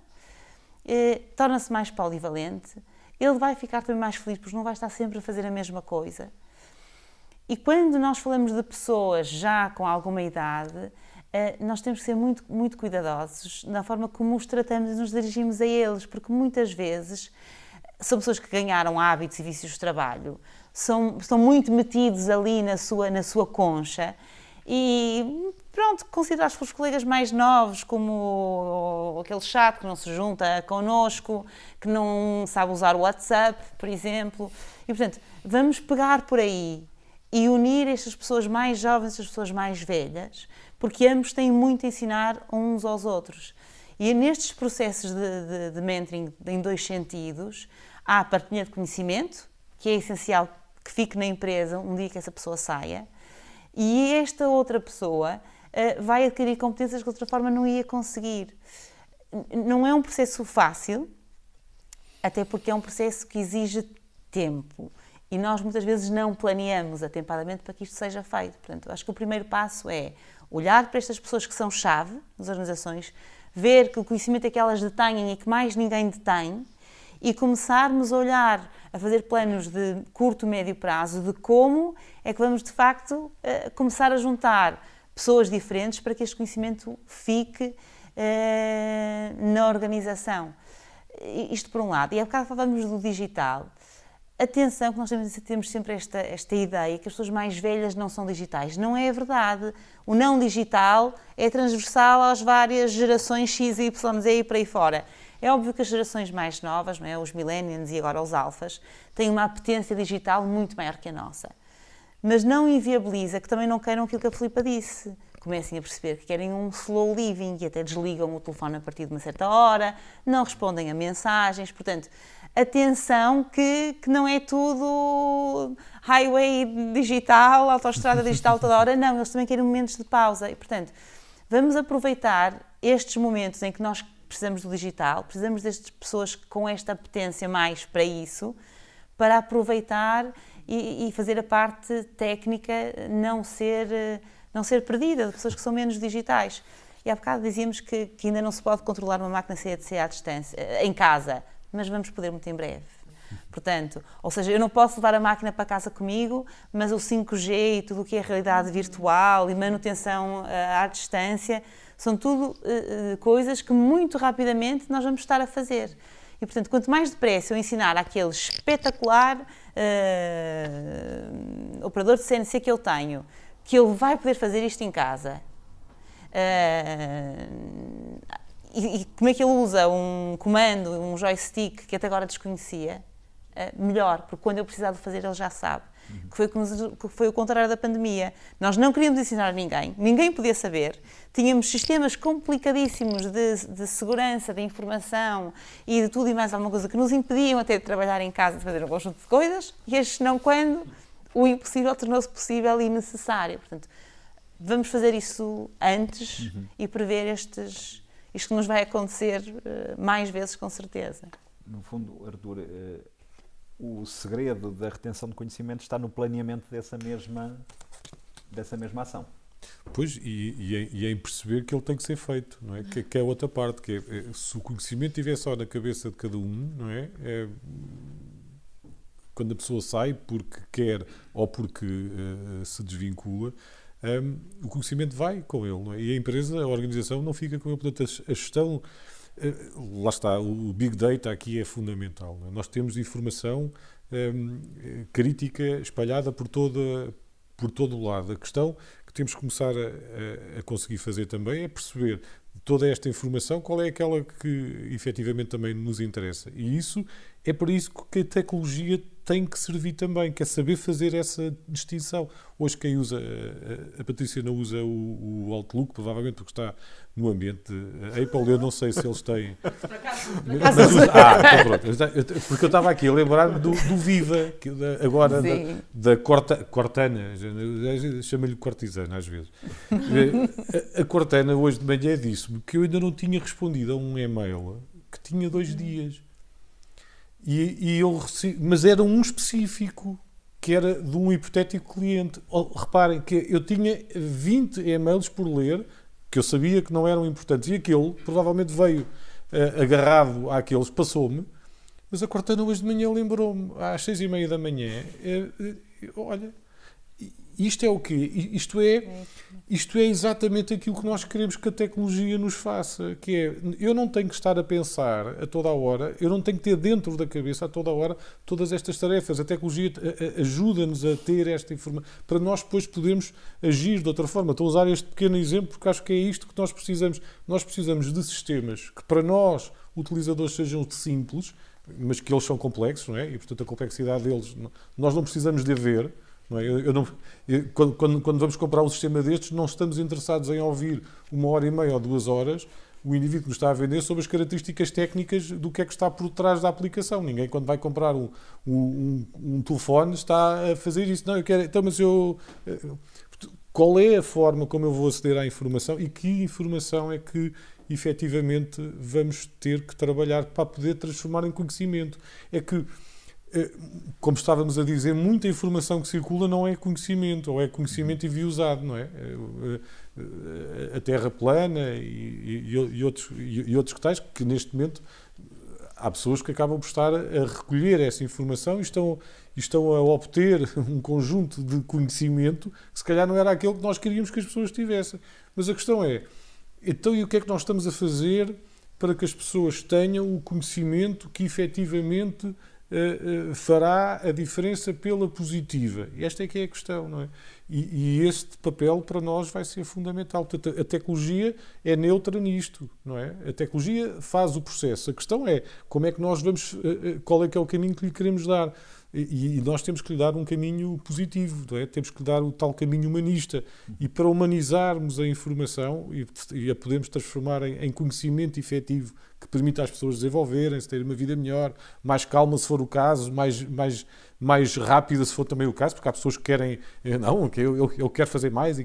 torna-se mais polivalente, ele vai ficar também mais feliz porque não vai estar sempre a fazer a mesma coisa. E quando nós falamos de pessoas já com alguma idade, nós temos que ser muito, muito cuidadosos na forma como os tratamos e nos dirigimos a eles, porque muitas vezes são pessoas que ganharam hábitos e vícios de trabalho, estão muito metidos ali na sua concha e, pronto, considerados pelos colegas mais novos como aquele chato que não se junta connosco, que não sabe usar o WhatsApp, por exemplo. E, portanto, vamos pegar por aí e unir estas pessoas mais jovens, estas pessoas mais velhas, porque ambos têm muito a ensinar uns aos outros. E nestes processos de mentoring, em dois sentidos, há a partilha de conhecimento, que é essencial que fique na empresa um dia que essa pessoa saia, e esta outra pessoa vai adquirir competências que de outra forma não ia conseguir. Não é um processo fácil, até porque é um processo que exige tempo. E nós muitas vezes não planeamos atempadamente para que isto seja feito. Portanto, acho que o primeiro passo é olhar para estas pessoas que são chave nas organizações, ver que o conhecimento é que elas detêm e que mais ninguém detém, e começarmos a olhar, a fazer planos de curto e médio prazo de como é que vamos, de facto, começar a juntar pessoas diferentes para que este conhecimento fique na organização. Isto por um lado. E há bocado falamos do digital. Atenção, que nós temos sempre esta ideia que as pessoas mais velhas não são digitais. Não é verdade. O não digital é transversal às várias gerações X, Y, Z e por aí fora. É óbvio que as gerações mais novas, não é? Os millennials e agora os alfas, têm uma apetência digital muito maior que a nossa. Mas não inviabiliza que também não queiram aquilo que a Filipa disse. Comecem a perceber que querem um slow living e até desligam o telefone a partir de uma certa hora, não respondem a mensagens. Portanto, atenção que não é tudo highway digital, autoestrada digital toda hora. Não, eles também querem momentos de pausa. E, portanto, vamos aproveitar estes momentos em que nós precisamos do digital, precisamos destas pessoas com esta apetência mais para isso, para aproveitar e fazer a parte técnica não ser perdida, de pessoas que são menos digitais. E há bocado dizíamos que ainda não se pode controlar uma máquina CDC à distância, em casa, mas vamos poder muito em breve. Portanto, ou seja, eu não posso levar a máquina para casa comigo, mas o 5G e tudo o que é realidade virtual e manutenção à distância são tudo coisas que muito rapidamente nós vamos estar a fazer. E, portanto, quanto mais depressa eu ensinar àquele espetacular operador de CNC que eu tenho, que ele vai poder fazer isto em casa, e como é que ele usa um comando, um joystick que até agora desconhecia, melhor, porque quando eu precisar de fazer ele já sabe. Que foi o contrário da pandemia. Nós não queríamos ensinar a ninguém podia saber. Tínhamos sistemas complicadíssimos de segurança, de informação e de tudo e mais alguma coisa que nos impediam até de trabalhar em casa, de fazer um conjunto de coisas, e estes não quando o impossível tornou-se possível e necessário. Portanto, vamos fazer isso antes e prever isto que nos vai acontecer mais vezes, com certeza. No fundo, Artur, o segredo da retenção de conhecimento está no planeamento dessa mesma ação. Pois, e em perceber que ele tem que ser feito, não é? Que é a outra parte, que é, se o conhecimento estiver só na cabeça de cada um, não é? Quando a pessoa sai porque quer ou porque se desvincula, o conhecimento vai com ele, não é? E a empresa, a organização não fica com ele. Portanto, a gestão, lá está, o Big Data aqui é fundamental, não é? Nós temos informação crítica espalhada por todo o lado. A questão que temos que começar a conseguir fazer também é perceber de toda esta informação qual é aquela que efetivamente também nos interessa. E isso é para isso que a tecnologia tem que servir também, que é saber fazer essa distinção. Hoje quem usa, a Patrícia não usa o Outlook, provavelmente porque está no ambiente Apple, eu não sei se eles têm... Então pronto, porque eu estava aqui a lembrar-me do Viva, agora da Cortana, chama-lhe Cortisana às vezes. A Cortana hoje de manhã disse-me que eu ainda não tinha respondido a um e-mail que tinha 2 dias. Mas era um específico, que era de um hipotético cliente. Reparem que eu tinha 20 e-mails por ler, que eu sabia que não eram importantes, e aquele provavelmente veio agarrado àqueles, passou-me, mas a Cortana hoje de manhã lembrou-me, às 6h30 da manhã, olha, isto é o quê? Isto é exatamente aquilo que nós queremos que a tecnologia nos faça, que é, eu não tenho que estar a pensar a toda a hora, eu não tenho que ter dentro da cabeça a toda a hora todas estas tarefas. A tecnologia ajuda-nos a ter esta informação, para nós depois podermos agir de outra forma. Estou a usar este pequeno exemplo porque acho que é isto que nós precisamos. Nós precisamos de sistemas que para nós, utilizadores, sejam simples, mas que eles são complexos, não é? E portanto a complexidade deles, nós não precisamos de haver. Não é? Quando vamos comprar um sistema destes, não estamos interessados em ouvir 1h30 ou 2 horas o indivíduo que nos está a vender sobre as características técnicas do que é que está por trás da aplicação. Ninguém, quando vai comprar um telefone, está a fazer isso. Não, eu quero. Então, mas eu. Qual é a forma como eu vou aceder à informação e que informação é que efetivamente vamos ter que trabalhar para poder transformar em conhecimento? É que, como estávamos a dizer, muita informação que circula não é conhecimento, ou é conhecimento enviosado, não é? A Terra plana e outros que tais, que neste momento há pessoas que acabam por estar a recolher essa informação e estão a obter um conjunto de conhecimento que se calhar não era aquele que nós queríamos que as pessoas tivessem. Mas a questão é, então e o que é que nós estamos a fazer para que as pessoas tenham o conhecimento que efetivamente fará a diferença pela positiva? E esta é que é a questão, não é? E este papel para nós vai ser fundamental. A tecnologia é neutra nisto, não é? A tecnologia faz o processo. A questão é como é que nós vamos, qual é que é o caminho que lhe queremos dar. E nós temos que lhe dar um caminho positivo, não é? Temos que lhe dar o tal caminho humanista. E para humanizarmos a informação e a podermos transformar em conhecimento efetivo que permita às pessoas desenvolverem-se, terem uma vida melhor, mais calma se for o caso, mais rápida se for também o caso, porque há pessoas que querem, não, que eu quero fazer mais.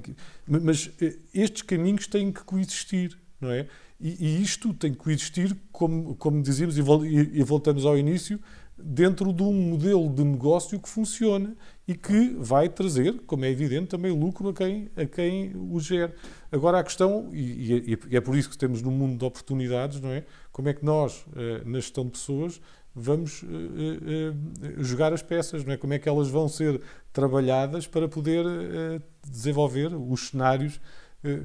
Mas estes caminhos têm que coexistir, não é? E isto tem que coexistir, como dizíamos, e voltamos ao início, dentro de um modelo de negócio que funciona e que vai trazer, como é evidente, também lucro a quem o gera. Agora a questão, e é por isso que temos num mundo de oportunidades, não é? Como é que nós, na gestão de pessoas, vamos jogar as peças, não é? Como é que elas vão ser trabalhadas para poder desenvolver os cenários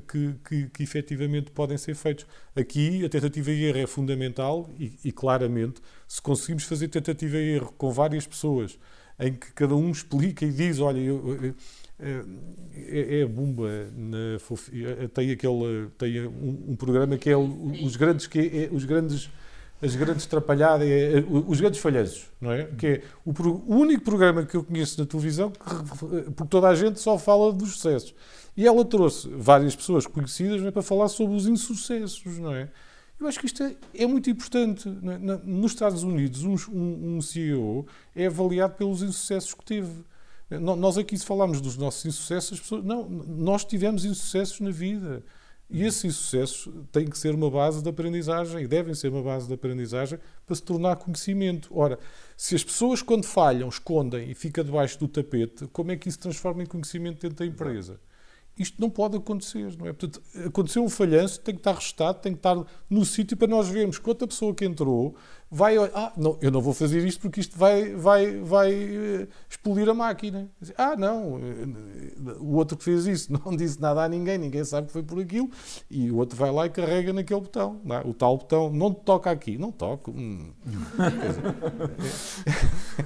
que efetivamente podem ser feitos. Aqui a tentativa e erro é fundamental e claramente, se conseguimos fazer tentativa e erro com várias pessoas, em que cada um explica e diz, olha, é a Bumba, tem um programa que é as grandes trapalhadas, os grandes falhanços, não é? Que é o único programa que eu conheço na televisão porque toda a gente só fala dos sucessos. E ela trouxe várias pessoas conhecidas, não é, para falar sobre os insucessos, não é? Eu acho que isto é muito importante. Não é? Nos Estados Unidos, um CEO é avaliado pelos insucessos que teve. Nós aqui, se falarmos dos nossos insucessos, as pessoas... Não, nós tivemos insucessos na vida. E esses insucessos têm que ser uma base de aprendizagem e devem ser uma base de aprendizagem para se tornar conhecimento. Ora, se as pessoas, quando falham, escondem e fica debaixo do tapete, como é que isso se transforma em conhecimento dentro da empresa? Isto não pode acontecer, não é? Portanto, aconteceu um falhanço, tem que estar registado, tem que estar no sítio para nós vermos que outra pessoa que entrou vai olhar, não, eu não vou fazer isto porque isto vai explodir a máquina. Não, o outro que fez isso não disse nada a ninguém sabe que foi por aquilo, e o outro vai lá e carrega naquele botão, não é? O tal botão, não te toca aqui, não toco.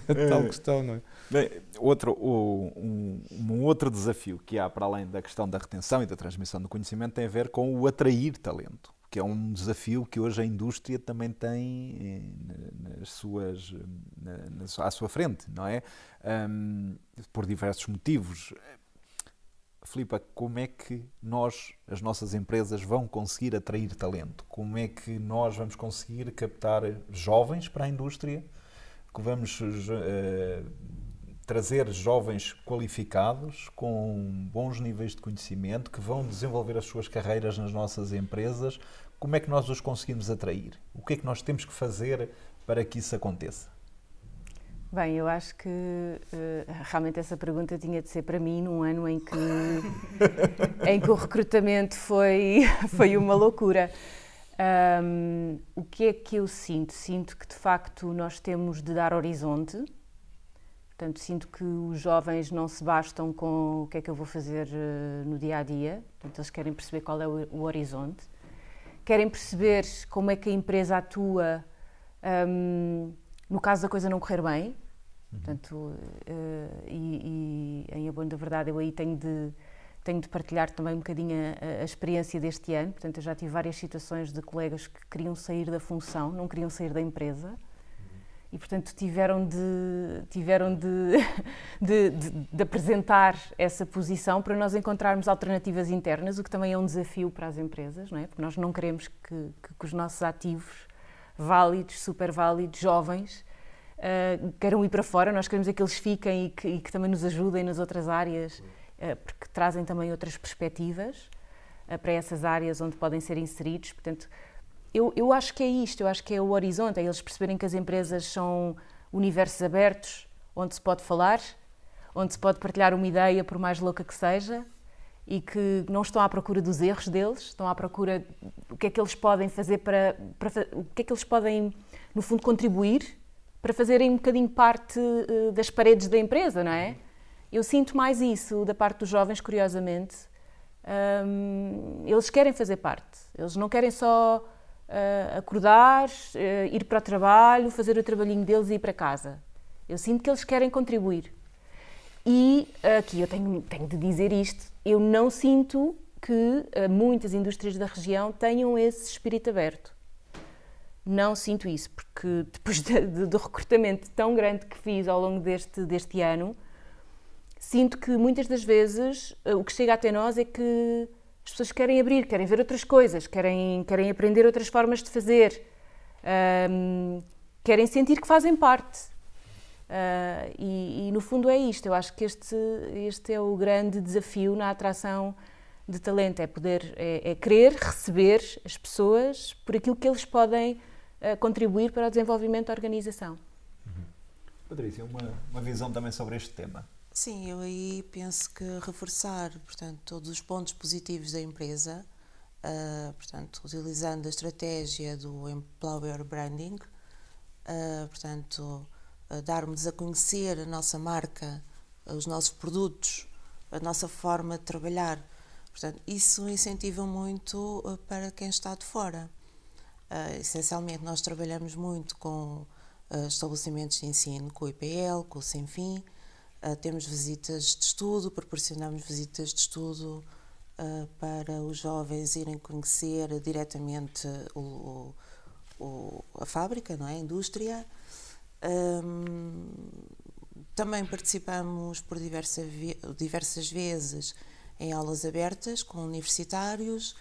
A tal questão, não é? Bem, um outro desafio que há para além da questão da retenção e da transmissão do conhecimento tem a ver com o atrair talento. que é um desafio que hoje a indústria também tem à sua frente, não é? Por diversos motivos. Filipa, como é que as nossas empresas vão conseguir atrair talento? Como é que nós vamos conseguir captar jovens para a indústria? Que vamos trazer jovens qualificados, com bons níveis de conhecimento, que vão desenvolver as suas carreiras nas nossas empresas? Como é que nós os conseguimos atrair? O que é que nós temos que fazer para que isso aconteça? Bem, eu acho que realmente essa pergunta tinha de ser para mim num ano em que o recrutamento foi uma loucura. O que é que eu sinto? Sinto que de facto nós temos de dar horizonte. Portanto, sinto que os jovens não se bastam com o que é que eu vou fazer no dia a dia. Portanto, eles querem perceber qual é o horizonte. Querem perceber como é que a empresa atua no caso da coisa não correr bem. Portanto, e em abono da verdade, eu aí tenho de partilhar também um bocadinho a experiência deste ano. Portanto, eu já tive várias situações de colegas que queriam sair da função, não queriam sair da empresa. E, portanto, tiveram de apresentar essa posição para nós encontrarmos alternativas internas, o que também é um desafio para as empresas, não é? Porque nós não queremos que os nossos ativos válidos, super válidos, jovens, queiram ir para fora. Nós queremos que eles fiquem e que também nos ajudem nas outras áreas, porque trazem também outras perspectivas para essas áreas onde podem ser inseridos. Portanto, eu acho que é isto, eu acho que é o horizonte, é eles perceberem que as empresas são universos abertos, onde se pode falar, onde se pode partilhar uma ideia, por mais louca que seja, e que não estão à procura dos erros deles, estão à procura do que é que eles podem fazer o que é que eles podem, no fundo, contribuir para fazerem um bocadinho parte das paredes da empresa, não é? Eu sinto mais isso da parte dos jovens, curiosamente. Eles querem fazer parte, eles não querem só acordar, ir para o trabalho, fazer o trabalhinho deles e ir para casa. Eu sinto que eles querem contribuir. E aqui eu tenho de dizer isto, eu não sinto que muitas indústrias da região tenham esse espírito aberto. Não sinto isso, porque depois do recrutamento tão grande que fiz ao longo deste ano, sinto que muitas das vezes o que chega até nós é que as pessoas querem abrir, querem ver outras coisas, querem aprender outras formas de fazer, querem sentir que fazem parte. E no fundo é isto. Eu acho que este é o grande desafio na atração de talento, é querer receber as pessoas por aquilo que eles podem contribuir para o desenvolvimento da organização. Patrícia, uma visão também sobre este tema. Sim, eu aí penso que reforçar, portanto, todos os pontos positivos da empresa, portanto, utilizando a estratégia do Employer Branding, portanto, darmos a conhecer a nossa marca, os nossos produtos, a nossa forma de trabalhar. Portanto, isso incentiva muito para quem está de fora. Essencialmente, nós trabalhamos muito com estabelecimentos de ensino, com o IPL, com o Sem-Fim. Temos visitas de estudo, proporcionamos visitas de estudo para os jovens irem conhecer diretamente a fábrica, não é? A indústria. Também participamos por diversas vezes em aulas abertas com universitários,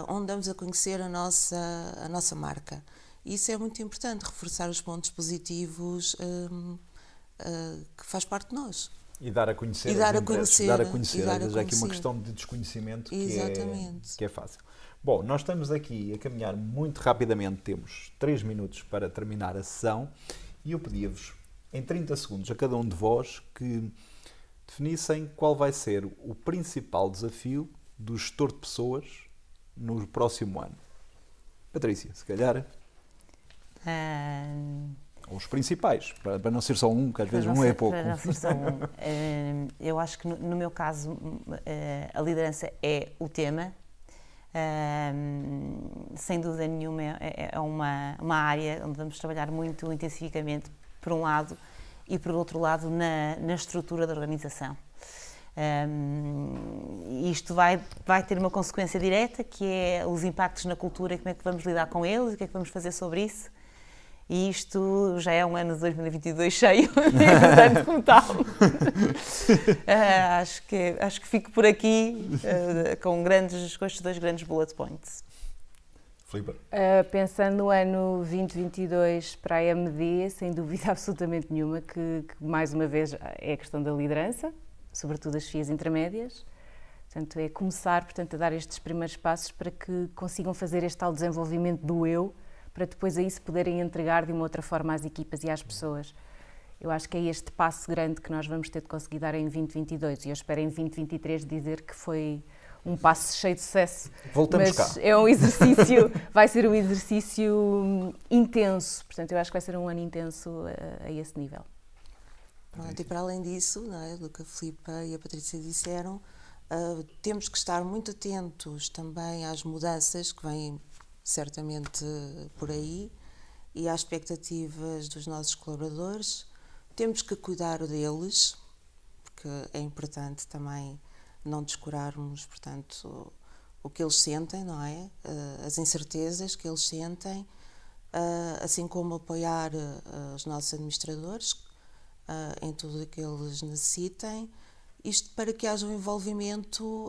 onde damos a conhecer a nossa marca. Isso é muito importante, reforçar os pontos positivos que faz parte de nós. E dar a conhecer as empresas. Dar a conhecer. Às vezes há aqui uma questão de desconhecimento que é fácil. Bom, nós estamos aqui a caminhar muito rapidamente, temos 3 minutos para terminar a sessão e eu pedia-vos, em 30 segundos, a cada um de vós que definissem qual vai ser o principal desafio do gestor de pessoas no próximo ano. Patrícia, se calhar... Os principais, para não ser só um, que às vezes um é pouco. Para não ser só um. Eu acho que no meu caso a liderança é o tema. Sem dúvida nenhuma é uma área onde vamos trabalhar muito intensificamente, por um lado, e por outro lado na estrutura da organização. Isto vai ter uma consequência direta, que é os impactos na cultura e como é que vamos lidar com eles, e o que é que vamos fazer sobre isso. E isto já é um ano de 2022 cheio, portanto, como tal. Acho que fico por aqui com estes 2 grandes bullet points. Filipe? Pensando no ano 2022 para a EMD, sem dúvida absolutamente nenhuma, que mais uma vez é a questão da liderança, sobretudo as FIAs intermédias. Portanto, é começar, portanto, a dar estes primeiros passos para que consigam fazer este tal desenvolvimento do eu, para depois aí se poderem entregar de uma outra forma às equipas e às pessoas. Eu acho que é este passo grande que nós vamos ter de conseguir dar em 2022 e eu espero em 2023 dizer que foi um passo cheio de sucesso. Voltamos mas cá. É um exercício, vai ser um exercício intenso, portanto eu acho que vai ser um ano intenso a esse nível. E para além disso, não é, do que a Filipa e a Patrícia disseram, temos que estar muito atentos também às mudanças que vêm certamente por aí e às expectativas dos nossos colaboradores. Temos que cuidar deles, porque é importante também não descurarmos, portanto, o que eles sentem, não é? As incertezas que eles sentem, assim como apoiar os nossos administradores em tudo o que eles necessitem, isto para que haja um envolvimento,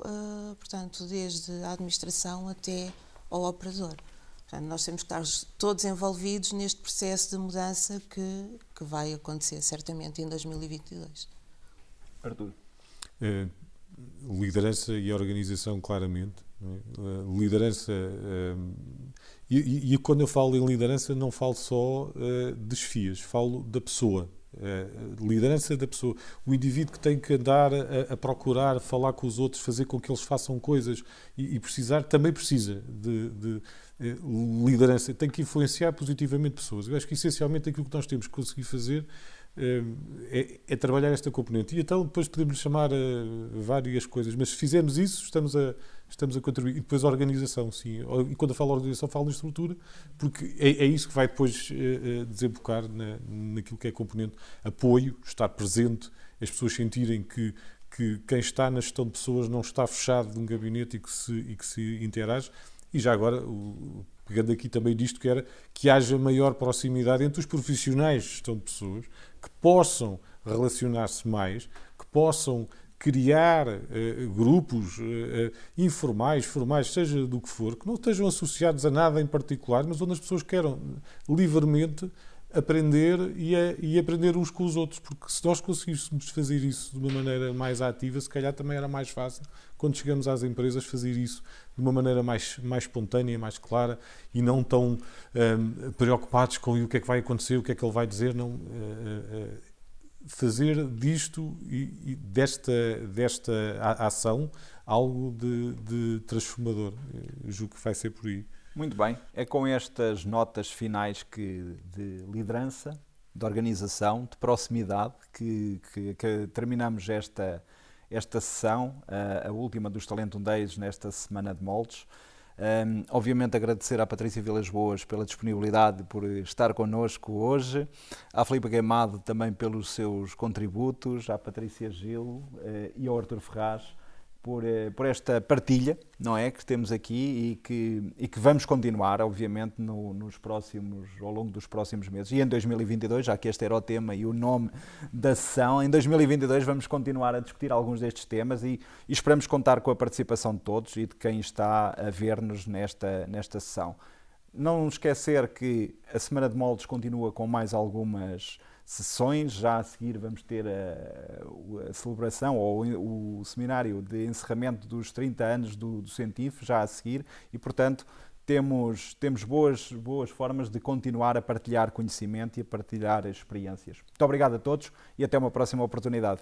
portanto, desde a administração até ao operador. Portanto, nós temos que estar todos envolvidos neste processo de mudança que vai acontecer certamente em 2022. Artur? Liderança e organização, claramente. Não é? Liderança. E quando eu falo em liderança, não falo só de FIAs, falo da pessoa. Liderança da pessoa, o indivíduo que tem que andar a procurar, falar com os outros, fazer com que eles façam coisas e precisar, também precisa de liderança, tem que influenciar positivamente pessoas. Eu acho que essencialmente aquilo que nós temos que conseguir fazer é trabalhar esta componente. E então depois podemos chamar várias coisas, mas se fizermos isso, estamos a contribuir. E depois a organização, sim. E quando eu falo organização, falo na estrutura, porque é isso que vai depois desembocar naquilo que é componente apoio, estar presente, as pessoas sentirem que quem está na gestão de pessoas não está fechado num gabinete e que se interage. E já agora, pegando aqui também disto, que era que haja maior proximidade entre os profissionais de gestão de pessoas, que possam relacionar-se mais, que possam criar grupos informais, formais, seja do que for, que não estejam associados a nada em particular, mas onde as pessoas queiram livremente aprender e aprender uns com os outros, porque se nós conseguíssemos fazer isso de uma maneira mais ativa, se calhar também era mais fácil, quando chegamos às empresas, fazer isso de uma maneira mais espontânea, mais clara e não tão preocupados com o que é que vai acontecer, o que é que ele vai dizer, não... fazer disto e desta ação algo de transformador. Eu julgo que vai ser por aí. Muito bem. É com estas notas finais de liderança, de organização, de proximidade, que terminamos esta sessão, a última dos Talentum Days nesta semana de moldes. Obviamente agradecer à Patrícia Vilas Boas pela disponibilidade, por estar connosco hoje, à Filipa Queimado também pelos seus contributos, à Patrícia Gil e ao Artur Ferraz por esta partilha, não é, que temos aqui e que vamos continuar, obviamente, ao longo dos próximos meses. E em 2022, já que este era o tema e o nome da sessão, em 2022 vamos continuar a discutir alguns destes temas e esperamos contar com a participação de todos e de quem está a ver-nos nesta sessão. Não esquecer que a Semana de Moldes continua com mais algumas sessões. Já a seguir vamos ter a celebração ou o seminário de encerramento dos 30 anos do CENTIF, já a seguir, e portanto temos boas formas de continuar a partilhar conhecimento e a partilhar experiências. Muito obrigado a todos e até uma próxima oportunidade.